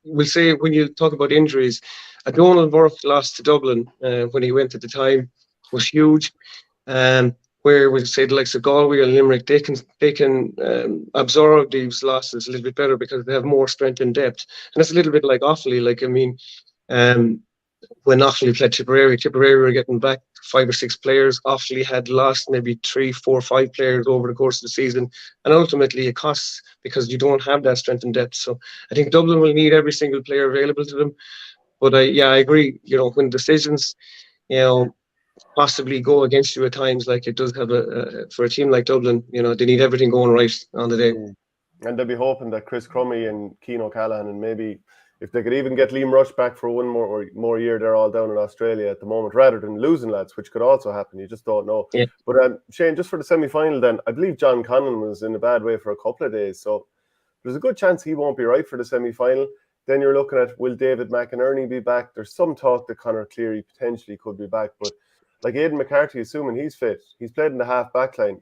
we'll say when you talk about injuries, Donald Burke lost to Dublin when he went at the time was huge. Where we say the likes of Galway and Limerick, they can absorb these losses a little bit better because they have more strength and depth. And it's a little bit like Offaly. Like, I mean, when Offaly played Tipperary were getting back 5 or 6 players. Offaly had lost maybe 3, 4, 5 players over the course of the season, and ultimately it costs because you don't have that strength and depth. So I think Dublin will need every single player available to them. But I agree. You know, when decisions, you know, possibly go against you at times, like it does have for a team like Dublin, you know, they need everything going right on the day. And they'll be hoping that Chris Crummy and Cian O'Callaghan, and maybe if they could even get Liam Rush back for one more year, they're all down in Australia at the moment, rather than losing lads, which could also happen. You just don't know. Yeah. But Shane, just for the semi-final then, I believe John Conlon was in a bad way for a couple of days, so there's a good chance he won't be right for the semi-final. Then you're looking at, will David McInerney be back? There's some talk that Conor Cleary potentially could be back, but like Aidan McCarthy, assuming he's fit, he's played in the half back line.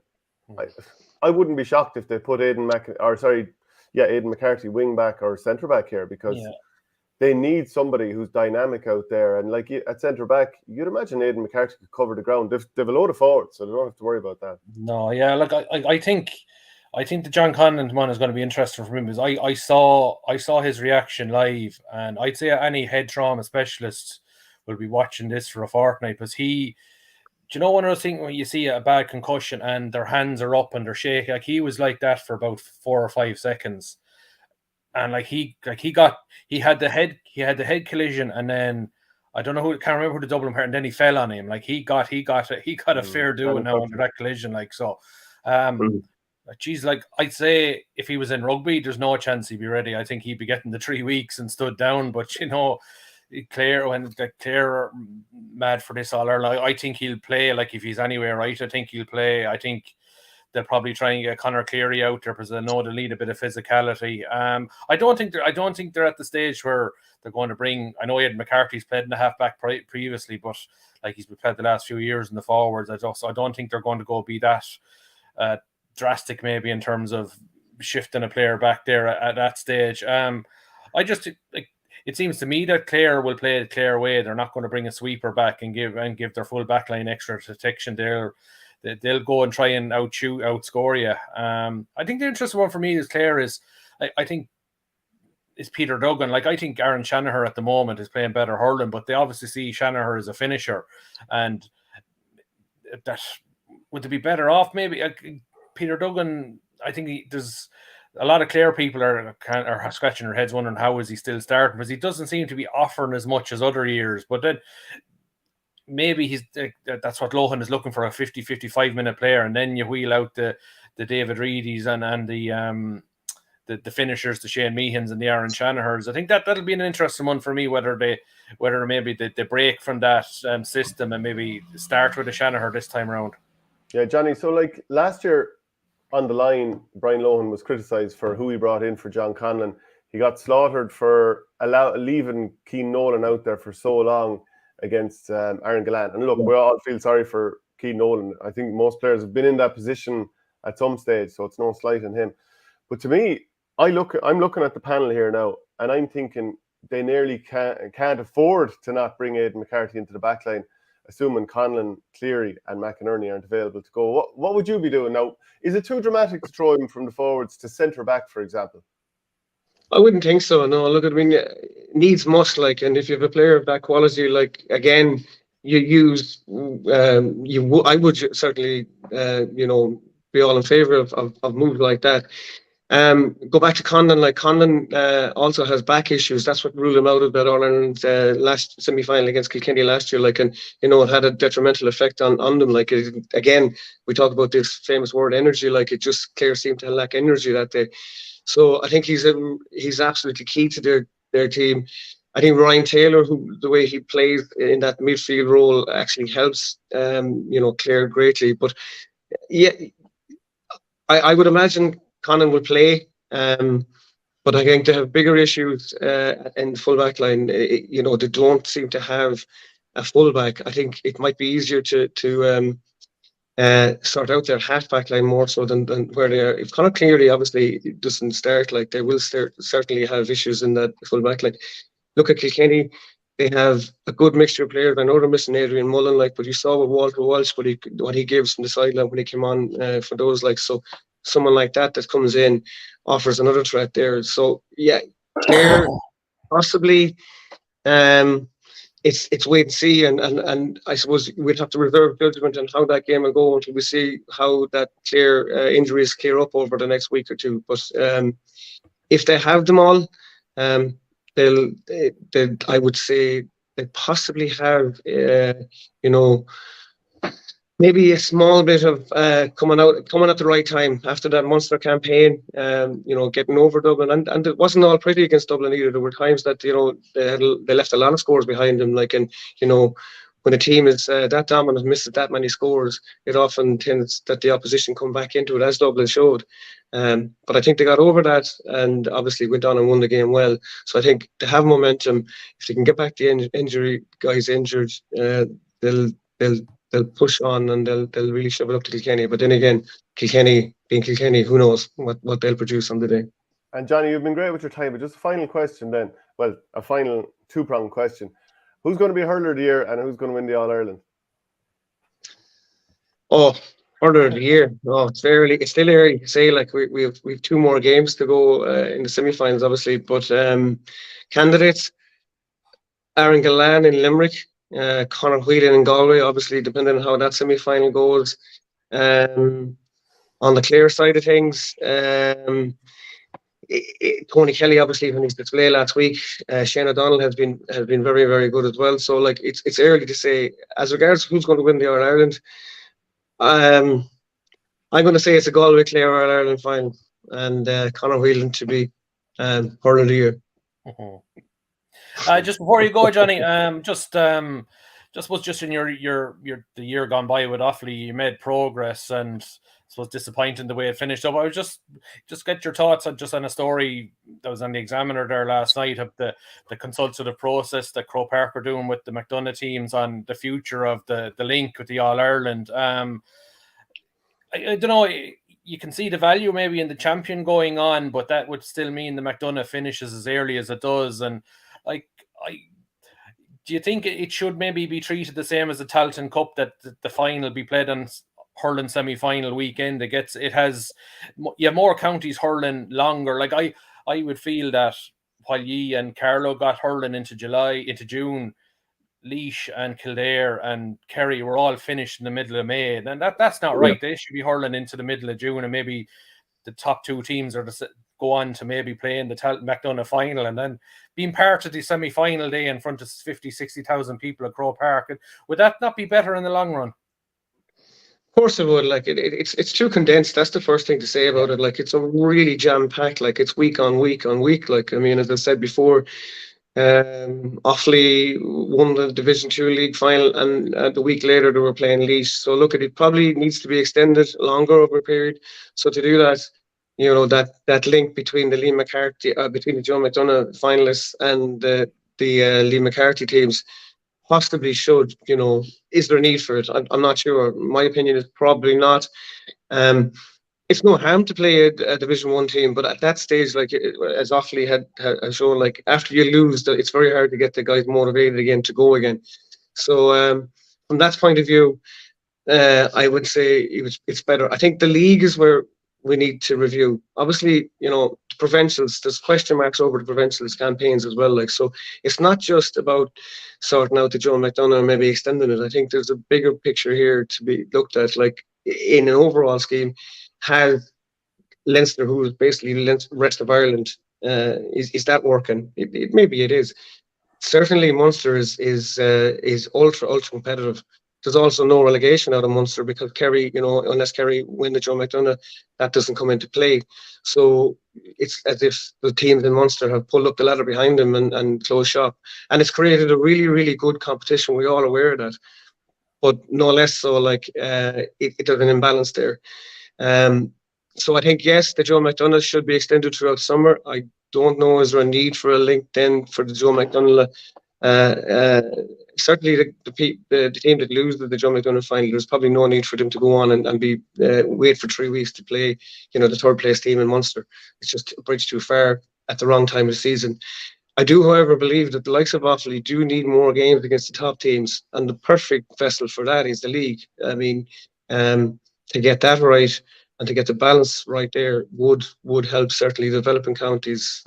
I wouldn't be shocked if they put Aidan McCarthy wing back or centre back here, because they need somebody who's dynamic out there. And like at centre back, you'd imagine Aidan McCarthy could cover the ground. They've a load of forwards, so they don't have to worry about that. No, yeah, look, I think the John Conlon one is going to be interesting for him, because I saw his reaction live, and I'd say any head trauma specialist will be watching this for a fortnight, because do you know one of those things when you see a bad concussion and their hands are up and they're shaking? Like, he was like that for about 4 or 5 seconds, and he had the head collision, and then I don't know can't remember who the Dublin player, and then he fell on him. Like, he got a fair doing now under that collision. Like, so, geez, like I'd say if he was in rugby, there's no chance he'd be ready. I think he'd be getting the 3 weeks and stood down. But you know, Clare are mad for this all Ireland. I think he'll play. Like, if he's anywhere right, I think he'll play. I think they'll probably try and get Conor Cleary out there because they know they'll need a bit of physicality. I don't think they're at the stage where they're going to bring. I know Aidan McCarthy's played in the halfback previously, but like he's played the last few years in the forwards. I don't think they're going to go be that drastic, maybe, in terms of shifting a player back there at that stage. I just like. It seems to me that Clare will play it Clare way. They're not going to bring a sweeper back and give their full backline extra protection. They'll go and try and outscore you. I think the interesting one for me is Clare is I think is Peter Duggan. Like, I think Aaron Shanahan at the moment is playing better hurling, but they obviously see Shanahan as a finisher, and that would they be better off maybe? Peter Duggan, I think there's a lot of Clare people are scratching their heads wondering how is he still starting, because he doesn't seem to be offering as much as other years. But then maybe that's what Lohan is looking for, a 50-55 minute player, and then you wheel out the David Reedys and the finishers, the Shane Meehans and the Aaron Shanahers. I think that'll be an interesting one for me, whether maybe they break from that system and maybe start with a Shanahan this time around. Yeah, Johnny. So like last year, on the line, Brian Lohan was criticised for who he brought in for John Conlon. He got slaughtered for leaving Cian Nolan out there for so long against Aaron Gallant. And look, we all feel sorry for Cian Nolan. I think most players have been in that position at some stage, so it's no slight on him. But to me, I'm looking at the panel here now, and I'm thinking they nearly can't afford to not bring Aidan McCarthy into the backline, assuming Conlon, Cleary and McInerney aren't available to go. What would you be doing now? Is it too dramatic to throw him from the forwards to centre back, for example? I wouldn't think so. No, look, I mean, needs must, like, and if you have a player of that quality, like, again, you use, I would certainly, be all in favour of moves like that. Go back to Conlon. Like, Conlon also has back issues. That's what ruled him out of that All-Ireland last semi-final against Kilkenny last year. Like, and it had a detrimental effect on them. Like, again, we talk about this famous word energy. Like, it just Clare seemed to lack energy that day. So I think he's absolutely key to their team. I think Ryan Taylor, who the way he plays in that midfield role actually helps Clare greatly. But yeah, I would imagine Conan will play. But I think they have bigger issues in the full back line. They don't seem to have a fullback. I think it might be easier to sort out their half-back line more so than where they are. If Conor Cleary obviously doesn't start, like they will certainly have issues in that full-back line. Look at Kilkenny. They have a good mixture of players. I know they're missing Adrian Mullen, but you saw with Walter Walsh what he gives from the sideline when he came on for those. So someone like that comes in offers another threat there. So yeah, Clare possibly. It's wait and see, and I suppose we'd have to reserve judgment on how that game will go until we see how that injuries clear up over the next week or two. But if they have them all, they'll I would say they possibly have maybe a small bit of coming at the right time after that Munster campaign, getting over Dublin, and it wasn't all pretty against Dublin either. There were times that they left a lot of scores behind them, when a team is that dominant, misses that many scores, it often tends that the opposition come back into it, as Dublin showed. But I think they got over that and obviously went on and won the game well. So I think they have momentum. If they can get back the injury guys injured, they'll push on and they'll really shove it up to Kilkenny. But then again, Kilkenny being Kilkenny, who knows what they'll produce on the day. And Johnny, you've been great with your time, but just a final question then. Well, a final two-pronged question. Who's going to be hurler of the year and who's going to win the All-Ireland? Oh, hurler of the year. Oh, it's still early to say. We have 2 more games to go in the semi-finals, obviously. But candidates, Aaron Gillan in Limerick, Conor Whelan in Galway, obviously, depending on how that semi-final goes. On the Clare side of things, Tony Kelly, obviously, when he's display last week, Shane O'Donnell has been very, very good as well. So, it's early to say. As regards who's going to win the All-Ireland, I'm going to say it's a Galway Clare All-Ireland final, and Conor Whelan to be hurler of the year. Just before you go, Johnny, just in your the year gone by with Offaly, you made progress, and it was disappointing the way it finished up. I would just get your thoughts on a story that was on the Examiner there last night of the consultative process that Croke Park are doing with the McDonough teams on the future of the link with the All-Ireland. I don't know. You can see the value maybe in the champion going on, but that would still mean the McDonough finishes as early as it does. And do you think it should maybe be treated the same as the Tailteann Cup, that the final be played on hurling semi-final weekend? It has more counties hurling longer. I would feel that while Yee and Carlow got hurling into June, Laois and Kildare and Kerry were all finished in the middle of May. And that's not right. They should be hurling into the middle of June, and maybe the top 2 teams are to go on to maybe play in the McDonough final and then being part of the semi-final day in front of 50,000-60,000 people at Croke Park. Would that not be better in the long run? Of course it would. It's too condensed. That's the first thing to say about it. It's a really jam-packed. It's week on week on week. As I said before, Offaly won the Division 2 league final, and the week later they were playing Laois. So it probably needs to be extended longer over a period. So to do that, that link between the Liam McCarthy, between the Joe McDonough finalists and the Liam McCarthy teams, possibly should. Is there a need for it? I'm not sure. My opinion is probably not. It's no harm to play a Division 1 team, but at that stage, as Offaly had shown, after you lose, it's very hard to get the guys motivated again to go again. So from that point of view, I would say it's better. I think the league is where we need to review. Obviously, the provincials, there's question marks over the provincials campaigns as well. So it's not just about sorting out the Joe McDonough and maybe extending it. I think there's a bigger picture here to be looked at. In an overall scheme, has Leinster, who is basically the rest of Ireland, is that working? Maybe it is. Certainly, Munster is ultra competitive. there's also no relegation out of Munster because Kerry, unless Kerry win the Joe McDonough, that doesn't come into play. So it's as if the teams in Munster have pulled up the ladder behind them and closed shop. And it's created a really, really good competition. We're all aware of that. But no less so, like, there's an imbalance there. So I think, yes, the Joe McDonough should be extended throughout summer. I don't know, is there a need for a link then for the Joe McDonough? Certainly the team that loses the Joe McDonough final, there's probably no need for them to go on and be wait for 3 weeks to play, the third place team in Munster. It's just a bridge too far at the wrong time of the season. I do, however, believe that the likes of Offaly do need more games against the top teams, and the perfect vessel for that is the league. I mean, to get that right and to get the balance right there would help certainly developing counties.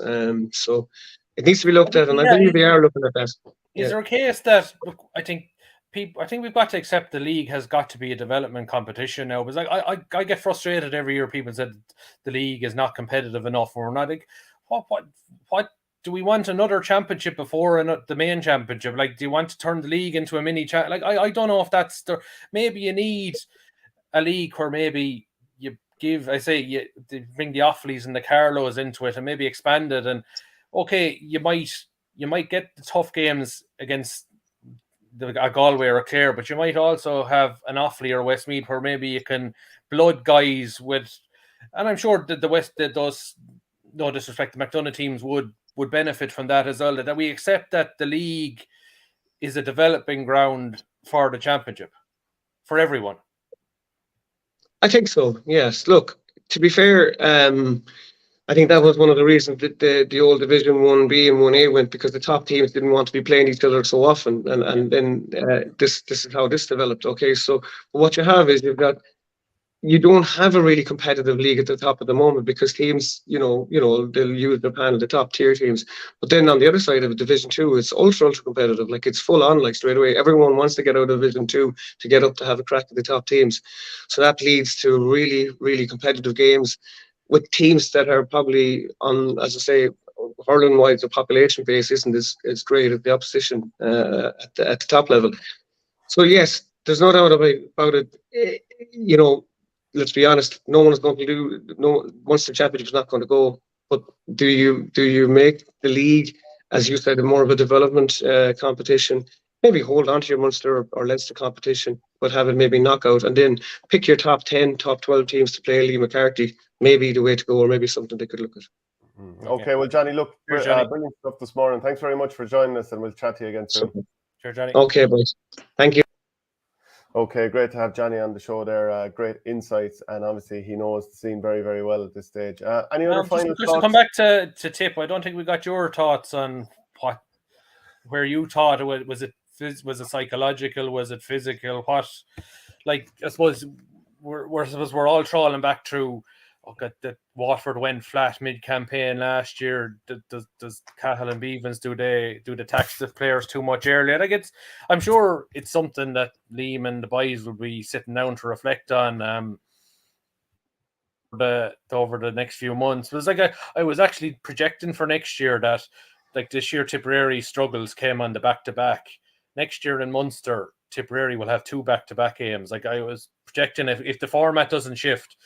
So it needs to be looked at, and I believe they are looking at that. Is there a case that, look, I think we've got to accept the league has got to be a development competition now? Because I get frustrated every year. People said the league is not competitive enough, or not. Like, what do we want another championship before the main championship? Like, do you want to turn the league into a mini Like, I don't know if that's maybe you need a league where maybe you give, you bring the Offaly's and the Carlows into it and maybe expand it. And okay, you might get the tough games against a Galway or a Clare, but you might also have an Offaly or Westmeath where maybe you can blood guys with, and I'm sure that those, no disrespect, the McDonough teams would benefit from that as well, that we accept that the league is a developing ground for the championship, for everyone. I think so, yes. Look, to be fair, I think that was one of the reasons that the old Division 1B and 1A went, because the top teams didn't want to be playing each other so often, and then this is how this developed. Okay, so what you have is you don't have a really competitive league at the top at the moment, because teams, they'll use their panel, the top tier teams. But then on the other side of it, Division 2, it's ultra competitive. Like, it's full on, like, straight away. Everyone wants to get out of Division 2 to get up to have a crack at the top teams. So that leads to really, really competitive games with teams that are probably on, as I say, hurling-wise, the population base isn't as great as the opposition at the top level. So yes, there's no doubt about it. Let's be honest, no one is going to once the championship is not going to go. But do you make the league, as you said, more of a development competition? Maybe hold on to your Munster or Leinster competition, but have it maybe knockout, and then pick your top 10, top 12 teams to play Lee McCarthy. Maybe the way to go, or maybe something they could look at. Okay, well, Johnny, look, Johnny. brilliant stuff this morning. Thanks very much for joining us, and we'll chat to you again soon. Sure, Johnny. Okay, boys. Thank you. Okay, great to have Johnny on the show there. Great insights, and obviously he knows the scene very, very well at this stage. Any other final thoughts? To come back to Tip, I don't think we got your thoughts on where you thought it was. Was it psychological? Was it physical? What? Like, I suppose we're all trawling back through. Okay, that Waterford went flat mid-campaign last year. Does Cahill and Beavens do the tax the players too much earlier? Like, I'm sure it's something that Liam and the boys will be sitting down to reflect on over the next few months. It was like I was actually projecting for next year that, like, this year Tipperary struggles came on the back-to-back. Next year in Munster, Tipperary will have 2 back-to-back games. Like, I was projecting, if the format doesn't shift,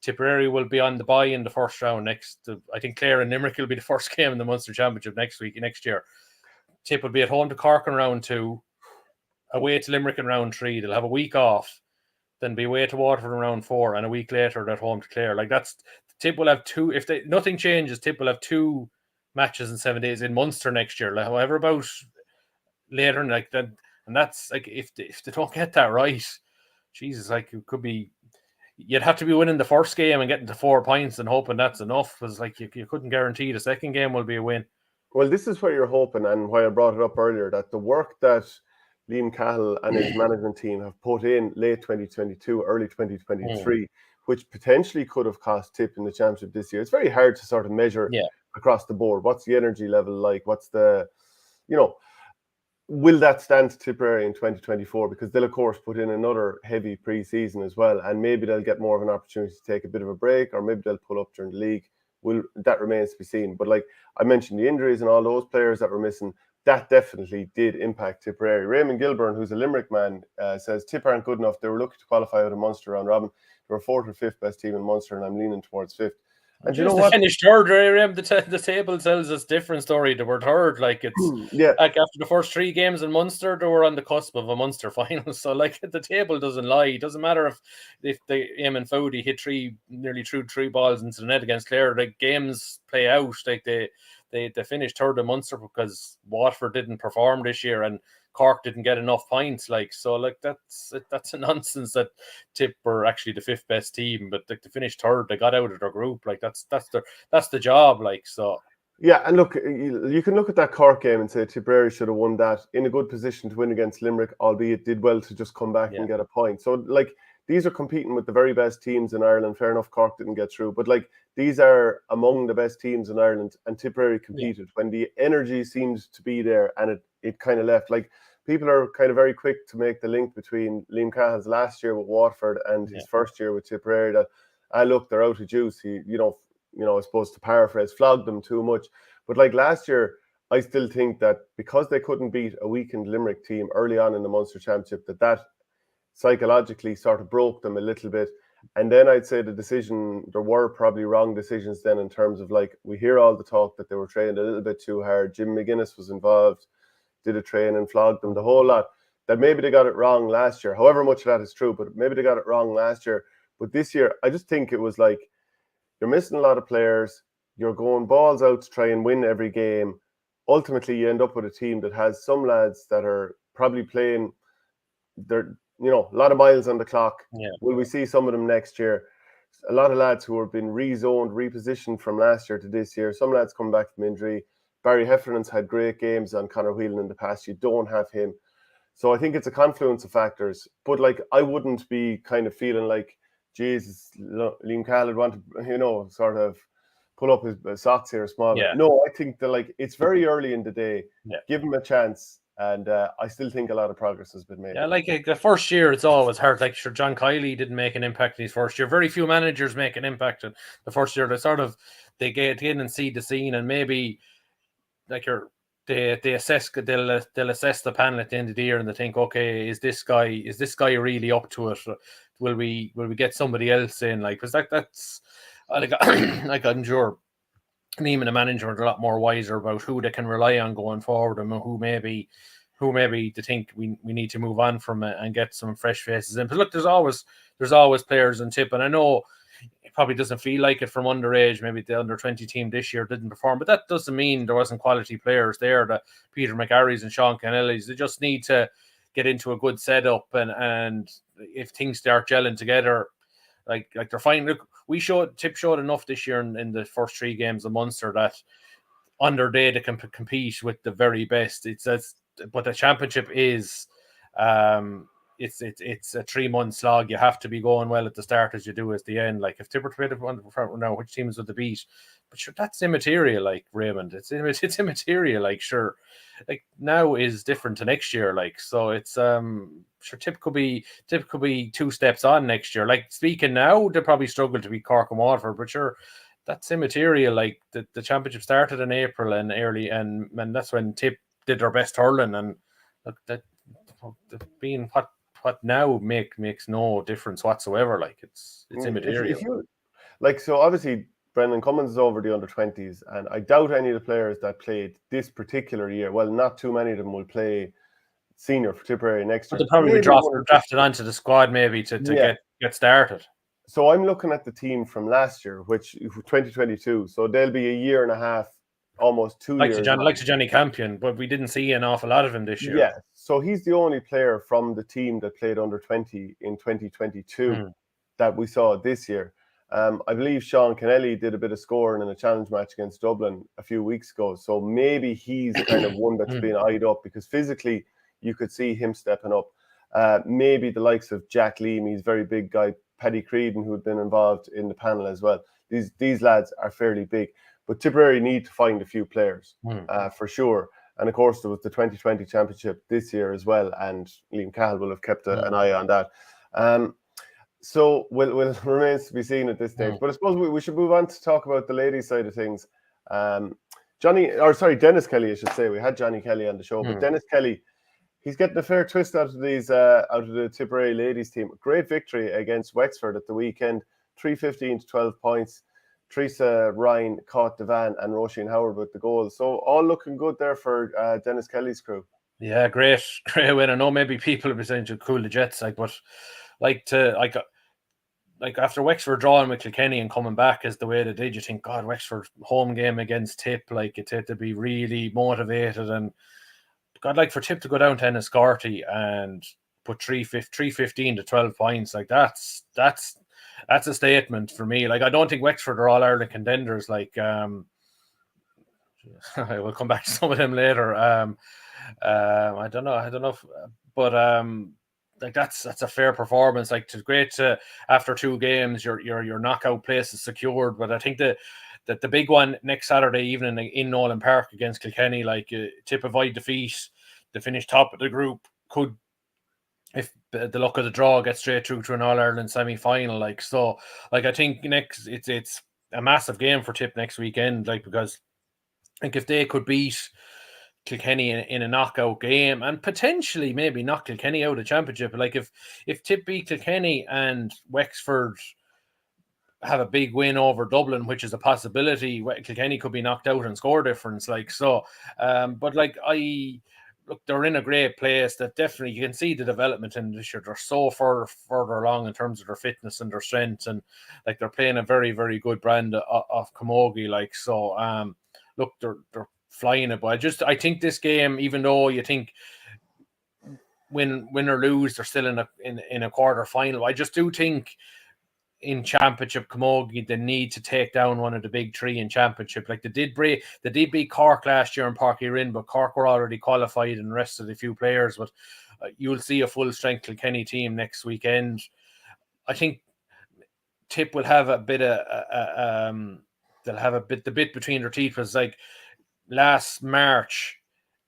Tipperary will be on the bye in the first round I think Clare and Limerick will be the first game in the Munster Championship next year. Tip will be at home to Cork in round 2, away to Limerick in round 3. They'll have a week off, then be away to Waterford in round 4, and a week later they're at home to Clare. Like, Tip will have 2. If nothing changes, Tip will have 2 matches in 7 days in Munster next year. Like, however, about later, like that, and that's like, if they don't get that right, Jesus, like, it could be. You'd have to be winning the first game and getting to 4 points and hoping that's enough, because, like, you couldn't guarantee the second game will be a win. Well, this is where you're hoping, and why I brought it up earlier, that the work that Liam Cahill and his management team have put in late 2022, early 2023, which potentially could have cost Tip in the championship this year. It's very hard to sort of measure across the board. What's the energy level like? What's the, will that stand to Tipperary in 2024? Because they'll, of course, put in another heavy pre-season as well, and maybe they'll get more of an opportunity to take a bit of a break, or maybe they'll pull up during the league. That remains to be seen. But, like I mentioned, the injuries and all those players that were missing, that definitely did impact Tipperary. Raymond Gilburn, who's a Limerick man, says Tip aren't good enough. They were looking to qualify out of Munster round robin. They were 4th or 5th best team in Munster, and I'm leaning towards 5th. And you know what? Finished third, the table tells us a different story. They were third. Like, it's like after the first 3 games in Munster, they were on the cusp of a Munster final. So, like, the table doesn't lie. It doesn't matter if they Eamon Foudy hit nearly threw 3 balls into the net against Clare. The games play out. Like, they finished third in Munster because Waterford didn't perform this year and Cork didn't get enough points. Like, so, like, that's a nonsense that Tip were actually the 5th best team, but like, they finished third. They got out of their group. Like, that's the job. Like, so. Yeah, and look, you can look at that Cork game and say Tipperary should have won that, in a good position to win against Limerick, albeit did well to just come back and get a point. So, like, these are competing with the very best teams in Ireland. Fair enough, Cork didn't get through, but like, these are among the best teams in Ireland, and Tipperary competed when the energy seemed to be there, and it kind of left. Like, people are kind of very quick to make the link between Liam Cahill's last year with Waterford and his first year with Tipperary, that look, they're out of juice. He, you know, I suppose, to paraphrase, flogged them too much. But like last year, I still think that because they couldn't beat a weakened Limerick team early on in the Munster Championship, that psychologically sort of broke them a little bit. And then I'd say there were probably wrong decisions then, in terms of, like, we hear all the talk that they were trained a little bit too hard. Jim McGuinness was involved, did a train and flogged them, the whole lot. That maybe they got it wrong last year. However much of that is true, but maybe they got it wrong last year. But this year, I just think it was like, you're missing a lot of players. You're going balls out to try and win every game. Ultimately, you end up with a team that has some lads that are probably playing, they're, a lot of miles on the clock. Yeah. Will we see some of them next year? A lot of lads who have been rezoned, repositioned from last year to this year. Some lads come back from injury. Barry Heffernan's had great games on Conor Whelan in the past. You don't have him. So I think it's a confluence of factors. But, like, I wouldn't be kind of feeling like, Jesus, Liam Cahill would want to, sort of pull up his socks here small. Yeah. No, I think that, like, it's very early in the day. Yeah. Give him a chance. And I still think a lot of progress has been made. Yeah, like the first year, it's always hard. Like, sure, John Kiley didn't make an impact in his first year. Very few managers make an impact in the first year. They get in and see the scene, and maybe like they'll assess the panel at the end of the year, and they think, okay, is this guy really up to it? Will we get somebody else in? Like, because that's like I'm sure Liam and the management are a lot more wiser about who they can rely on going forward, and who maybe they think we need to move on from it and get some fresh faces in. But look, there's always players in Tip, and I know it probably doesn't feel like it from underage. Maybe the under-20 team this year didn't perform, but that doesn't mean there wasn't quality players there. The Peter McGarry's and Sean Kennelly's, they just need to get into a good setup, and if things start gelling together, like they're fine. Look, Tip showed enough this year in the first 3 games of Munster that under day they can compete with the very best. But the championship is, it's a 3-month slog. You have to be going well at the start as you do at the end. Like, if Tipper now, which teams would they beat? But sure, that's immaterial. Like, Raymond, it's immaterial. Like, sure, like, now is different to next year. Like, so it's sure, Tip could be 2 steps on next year. Like, speaking now, they probably struggle to beat Cork and Waterford, but sure, that's immaterial. Like, the championship started in April and early, and that's when Tip did their best hurling, and look, that being what now makes no difference whatsoever. Like, it's immaterial. So obviously Brendan Cummins is over the under-20s, and I doubt any of the players that played this particular year, well, not too many of them will play senior for Tipperary next year. They'll probably be drafted onto the squad maybe to get started. So I'm looking at the team from last year, which 2022. So they'll be a year and a half, almost 2 years. Like to Johnny Campion, but we didn't see an awful lot of him this year. Yeah, so he's the only player from the team that played under 20 in 2022 that we saw this year. I believe Sean Kennelly did a bit of scoring in a challenge match against Dublin a few weeks ago. So maybe he's kind of one that's been eyed up, because physically you could see him stepping up. Maybe the likes of Jack Leamy, he's a very big guy, Paddy Creedon, who had been involved in the panel as well. These lads are fairly big. But Tipperary need to find a few players for sure. And of course, there was the 2020 championship this year as well, and Liam Cahill will have kept an eye on that. So will remains to be seen at this stage. But I suppose we should move on to talk about the ladies' side of things. Dennis Kelly, I should say. We had Johnny Kelly on the show, but Dennis Kelly, he's getting a fair twist out of the Tipperary ladies team. Great victory against Wexford at the weekend, 3-15 to 12 points. Teresa Ryan caught the van and Roisin Howard with the goals. So all looking good there for Dennis Kelly's crew. Yeah, great win. I know maybe people will be saying to cool the Jets, but after Wexford drawing with Kilkenny and coming back as the way they did, you think, God, Wexford home game against Tip, it had to be really motivated, and God, for Tip to go down to Enniscorthy and put 3-15 to 12 points, that's a statement for me. I don't think Wexford are all Ireland contenders. I will come back to some of them later. I don't know, but that's a fair performance. It's great to, after 2 games, your knockout place is secured. But I think that the big one next Saturday evening in Nolan Park against Kilkenny, Tip avoid defeat, to finish top of the group, could, if the luck of the draw, get straight through to an All Ireland semi final. I think next it's a massive game for Tip next weekend. Because I think if they could beat Kilkenny in a knockout game and potentially maybe knock Kilkenny out of the championship, if Tip beat Kilkenny and Wexford have a big win over Dublin, which is a possibility, Kilkenny could be knocked out and score difference. They're in a great place. That definitely you can see the development in this year. They're so further along in terms of their fitness and their strength, and they're playing a very, very good brand of camogie. They're flying it. But I think this game, even though you think win or lose, they're still in a quarter final. I just do think in championship camogie they need to take down one of the big 3 in championship. They did beat Cork last year in Páirc Uí Rinn, but Cork were already qualified and rested a few players. But you'll see a full strength Kilkenny team next weekend. I think Tip will have a bit of they'll have the bit between their teeth. Was last March,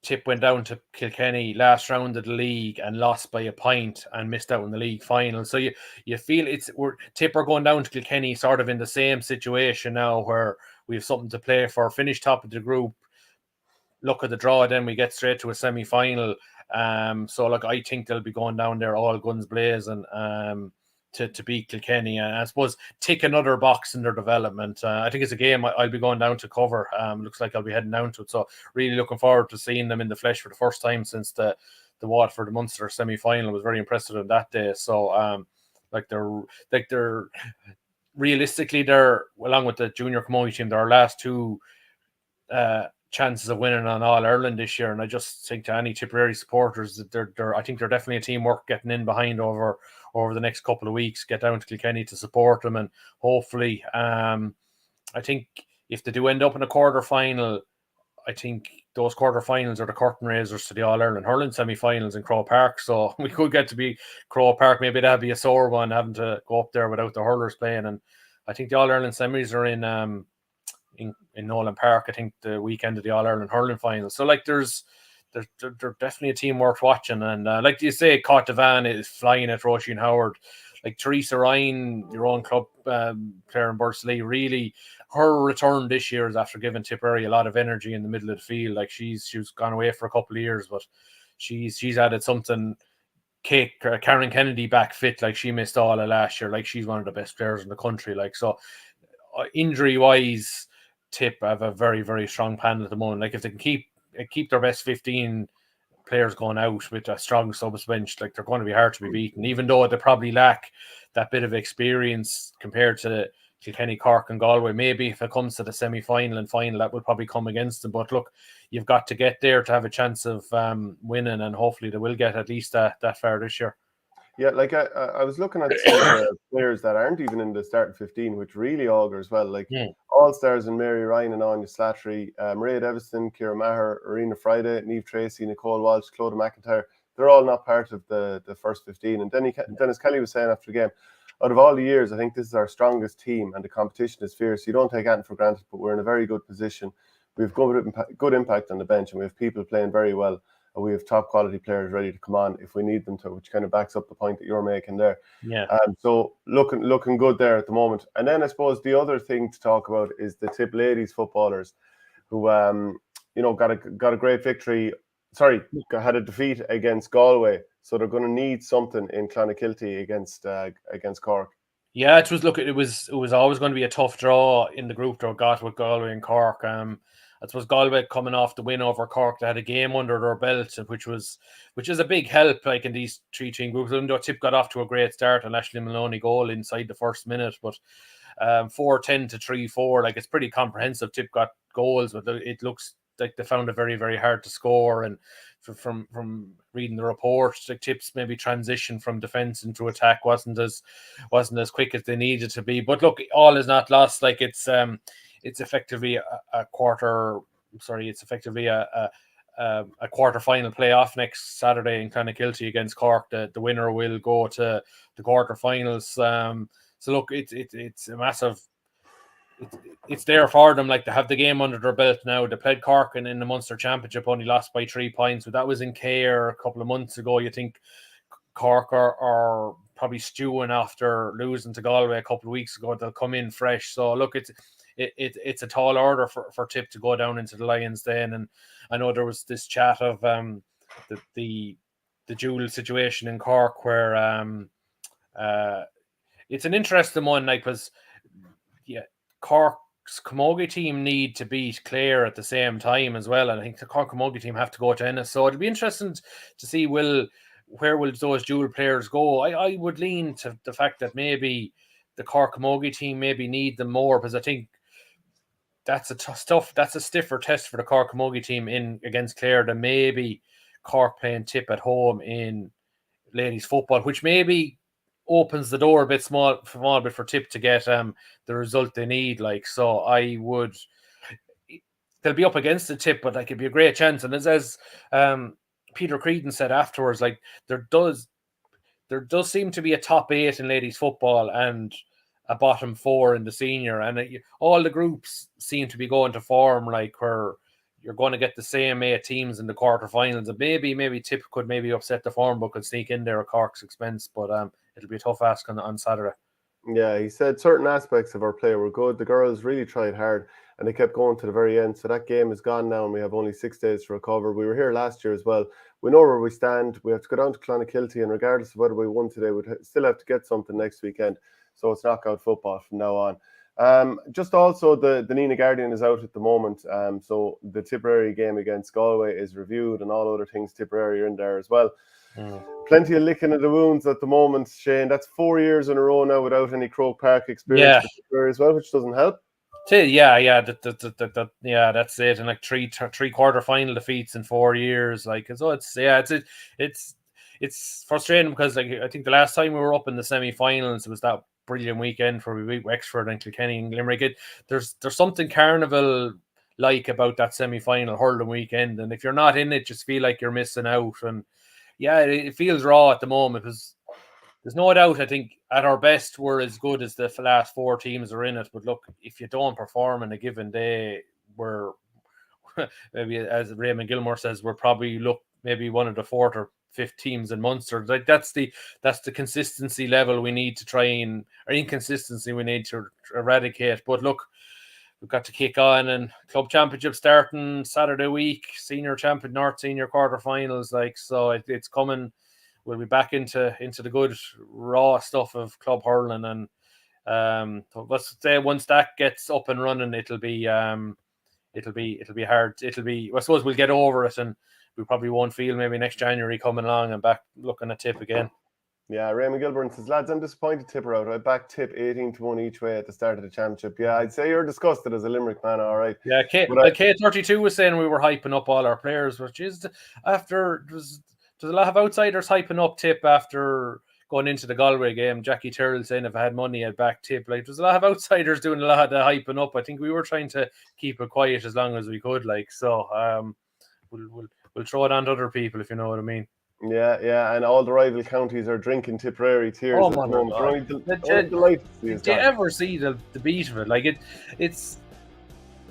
Tip went down to Kilkenny last round of the league and lost by a point and missed out in the league final. So you feel Tip are going down to Kilkenny sort of in the same situation now, where we have something to play for. Finish top of the group, look at the draw, then we get straight to a semi-final. I think they'll be going down there all guns blazing to beat Kilkenny, and I suppose tick another box in their development. I think it's a game I'll be going down to cover. Looks like I'll be heading down to it, so really looking forward to seeing them in the flesh for the first time since the Waterford Munster semi-final. Was very impressive on that day. So they're realistically, they're, along with the junior camogie team, their last 2 chances of winning on All Ireland this year. And I just think to any Tipperary supporters that I think they're definitely a team worth getting in behind over the next couple of weeks. Get down to Kilkenny to support them, and hopefully I think if they do end up in a quarter final, I think those quarterfinals are the curtain raisers to the All Ireland hurling semi-finals in Croke Park. So we could get to be Croke Park. Maybe that'd be a sore one, having to go up there without the hurlers playing. And I think the All Ireland semis are in Nolan Park, I think the weekend of the All Ireland hurling final. So they're definitely a team worth watching. And like you say, Caught the Van is flying at Roisin Howard. Teresa Ryan, your own club player in Bursley, really her return this year is after giving Tipperary a lot of energy in the middle of the field. She was gone away for a couple of years, but she's added something. Karen Kennedy back fit, she missed all of last year. She's one of the best players in the country. Injury wise, Tip have a very, very strong panel at the moment. If they can keep their best 15 players going out with a strong subs bench, they're going to be hard to be beaten, even though they probably lack that bit of experience compared to Kilkenny, Cork and Galway. Maybe if it comes to the semi-final and final, that will probably come against them. But look, you've got to get there to have a chance of winning, and hopefully they will get at least that far this year. Yeah, I was looking at some of the players that aren't even in the starting 15, which really augurs well. All-stars in Mary Ryan and Anya Slattery, Maria Devison, Ciara Maher, Arena Friday, Niamh Tracy, Nicole Walsh, Clodagh McIntyre. They're all not part of the first 15. And Dennis Kelly was saying after the game, out of all the years, I think this is our strongest team and the competition is fierce. You don't take anything for granted, but we're in a very good position. We have good impact on the bench, and we have people playing very well. And we have top quality players ready to come on if we need them to, which kind of backs up the point that you're making there. Yeah. So looking good there at the moment. And then I suppose the other thing to talk about is the Tip ladies footballers, who got a great victory. Sorry, had a defeat against Galway, so they're going to need something in Clonakilty against Cork. Yeah, it was always going to be a tough draw in the group they got with Galway and Cork. I suppose Galway coming off the win over Cork, they had a game under their belt, which is a big help, like in these 3-team groups. Even though Tip got off to a great start, and Ashley Maloney goal inside the first minute, but 4-10 to 3-4, like it's pretty comprehensive. Tip got goals, but it looks like they found it very, very hard to score. And from reading the report, like Tip's maybe transition from defence into attack wasn't as quick as they needed to be. But look, all is not lost. Like it's effectively a quarter. Sorry, it's effectively a quarter-final playoff next Saturday in Clonakilty against Cork. The winner will go to the quarter-finals. So look, it's a massive. It's there for them, like, to have the game under their belt now. They played Cork in the Munster Championship, only lost by 3 points, but that was in Clare a couple of months ago. You think Cork are probably stewing after losing to Galway a couple of weeks ago. They'll come in fresh. So look, it's a tall order for Tip to go down into the Lions then. And I know there was this chat of the dual situation in Cork where it's an interesting one, like, because Cork's camogie team need to beat Clare at the same time as well, and I think the Cork camogie team have to go to Ennis. So it'll be interesting to see where will those dual players go. I would lean to the fact that maybe the Cork camogie team maybe need them more, because I think that's a stiffer test for the Cork camogie team in against Clare than maybe Cork playing Tip at home in ladies football, which maybe opens the door a bit small bit for Tip to get the result they need. Like, so they'll be up against the Tip, but like, it'd be a great chance. And as Peter Creedon said afterwards, like, there does seem to be a top 8 in ladies football and a bottom 4 in the senior, and all the groups seem to be going to form, like, where you're going to get the same 8 teams in the quarterfinals, and maybe Tip could maybe upset the form book and sneak in there at Cork's expense, but it'll be a tough ask on Saturday. Yeah, he said certain aspects of our play were good. The girls really tried hard, and they kept going to the very end. So that game is gone now, and we have only 6 days to recover. We were here last year as well. We know where we stand. We have to go down to Clonakilty, and regardless of whether we won today, we'd still have to get something next weekend. So it's knockout football from now on. Just also the Nina Guardian is out at the moment. So the Tipperary game against Galway is reviewed, and all other things Tipperary are in there as well. Plenty of licking of the wounds at the moment, Shane. That's 4 years in a row now without any Croke Park experience for Tipperary as well, which doesn't help. Yeah, that's it. And like three quarter-final defeats in 4 years, like, so it's frustrating, because like, I think the last time we were up in the semi-finals, it was that brilliant weekend where we beat Wexford and Kilkenny and Limerick. There's something carnival like about that semi-final hurling weekend, and if you're not in it, just feel like you're missing out. And yeah, it feels raw at the moment, because there's no doubt, I think at our best we're as good as the last 4 teams are in it. But look, if you don't perform in a given day, we're maybe, as Raymond Gilmore says, we're probably maybe one of the 4th or 5th teams in Munster. Like, that's the consistency level we need to try and, or inconsistency we need to eradicate. But look, we've got to kick on, and club championship starting Saturday week, senior champion, North senior quarterfinals, like, so it's coming. We'll be back into the good raw stuff of club hurling, and let's say once that gets up and running, it'll be hard. I suppose we'll get over it, and we probably won't feel maybe next January coming along and back looking at Tip again. Yeah, Raymond Gilburn says, lads, I'm disappointed Tipper out. I backed Tip 18-1 each way at the start of the championship. Yeah, I'd say you're disgusted as a Limerick man, all right. Yeah, K32 was saying we were hyping up all our players, which is after there's a lot of outsiders hyping up Tip after going into the Galway game. Jackie Tyrrell saying if I had money, I'd back Tip. Like, there's a lot of outsiders doing a lot of hyping up. I think we were trying to keep it quiet as long as we could. Like, so we'll throw it on to other people, if you know what I mean. Yeah, and all the rival counties are drinking Tipperary tears at the moment. Did you ever see the beat of it? Like, it's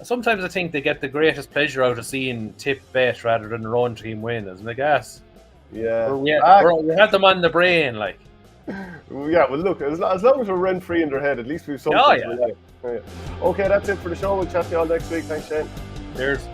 sometimes I think they get the greatest pleasure out of seeing Tip bet rather than their own team win, isn't it, guys? Yeah. We had them on the brain, like. Yeah, well, look, as long as we're rent-free in their head, at least we've something to like. Yeah. Okay, that's it for the show. We'll chat to you all next week. Thanks, Shane. Cheers.